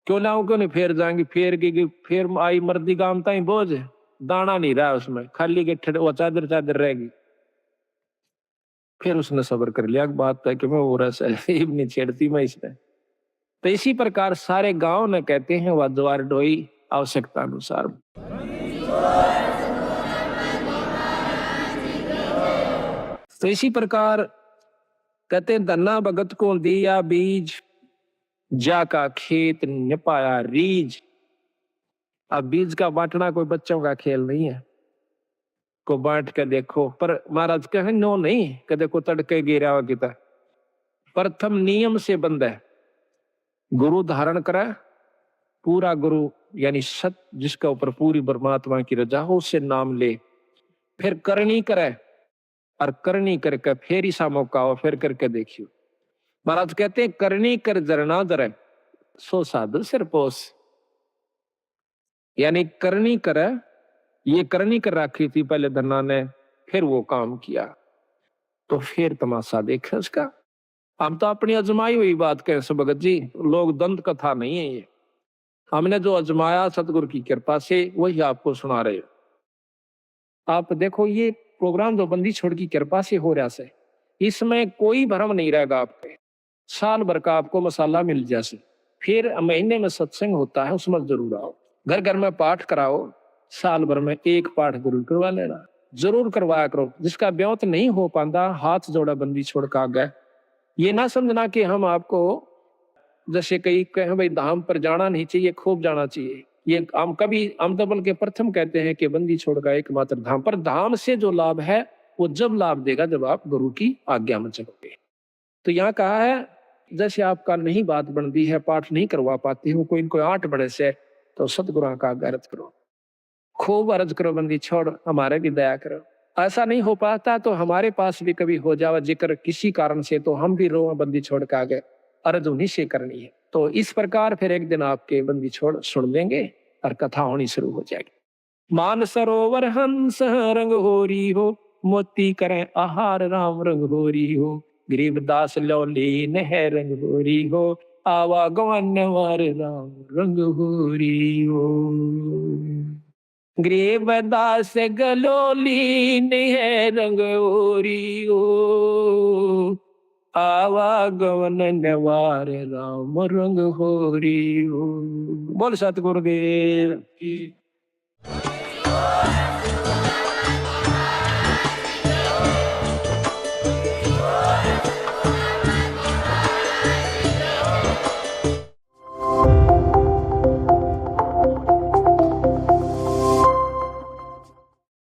क्यों लाऊं क्यों नहीं, फेर जाएंगी, फेर की फेर आई मर्दी गाम ताई बोझ, दाना नहीं रहा उसमें, खाली के वो चादर चादर रहेगी। फिर उसने सब्र कर लिया, बात है कि मैं वो रस नहीं छेड़ती मैं इसमें। तो इसी प्रकार सारे गांव ने कहते हैं वह ज्वार ढोई आवश्यकता अनुसार। तो इसी प्रकार कहते धन्ना भगत को दिया बीज, जाका खेत न पाया रीज। अब बीज का बांटना कोई बच्चों का खेल नहीं है, को बांट के देखो, पर महाराज कहे नो नहीं कि देखो तड़के गिरा हुआ किता, प्रथम नियम से बंद है, गुरु धारण करे, पूरा गुरु यानी सत जिसका ऊपर पूरी परमात्मा की रजा हो उससे नाम ले, फिर करनी करे, और करनी करके फिर ऐसा मौका हो फिर करके देखियो। महाराज कहते हैं करनी कर जरना दरे, सो साधु सिर पोस, यानी करनी करे, ये करनी कर रखी थी पहले धन्ना ने, फिर वो काम किया, तो फिर तमाशा देखे उसका। हम तो अपनी अजमाई हुई बात कहें सो भगत जी, लोग दंत कथा नहीं है ये, हमने जो अजमाया सतगुरु की कृपा से वही आपको सुना रहे। आप देखो ये प्रोग्राम जो बंदी छोड़ की कृपा से हो रहा है, इसमें कोई भ्रम नहीं रहेगा आपके। साल भर का आपको मसाला मिल जैसे। फिर महीने में सत्संग होता है, उसमें जरूर आओ। घर घर में पाठ कराओ, साल भर में एक पाठ जरूर करवा लेना, जरूर करवाया करो। जिसका ब्योत नहीं हो पाता, हाथ जोड़ा बंदी छोड़ का गए। ये ना समझना कि हम आपको जैसे कई कहें भाई धाम पर जाना नहीं चाहिए, खूब जाना चाहिए। ये हम तो बल्कि प्रथम कहते हैं कि बंदी छोड़ का एकमात्र धाम। पर धाम से जो लाभ है वो जब लाभ देगा जब आप गुरु की आज्ञा में चलोगे। तो यहाँ कहा है जैसे आपका नहीं बात बनती है, पाठ नहीं करवा पाती हो, कोई इनको 8 बड़े से, तो सतगुरु का आज्ञा अर्ज करो, खूब अर्ज करो, बंदी छोड़ हमारे भी दया करो। ऐसा नहीं हो पाता तो हमारे पास भी कभी हो जावा जिक्र किसी कारण से, तो हम भी रो बंदी छोड़ के आगे अर्ज उन्हीं से करनी है। तो इस प्रकार फिर एक दिन आपके बंदी छोड़ सुन लेंगे और कथा होनी शुरू हो जाएगी। मान सरोवर हंस रंग होरी हो, मोती करें आहार राम रंग होरी हो, गरीबदास लौलीन है रंग होरी हो, आवा गवन वार राम रंग होरी हो। गरीबदास गलोलीन है रंग होरी हो, आवागमन नवार राम रंग होरी हो। बोल सतगुरुदेव की।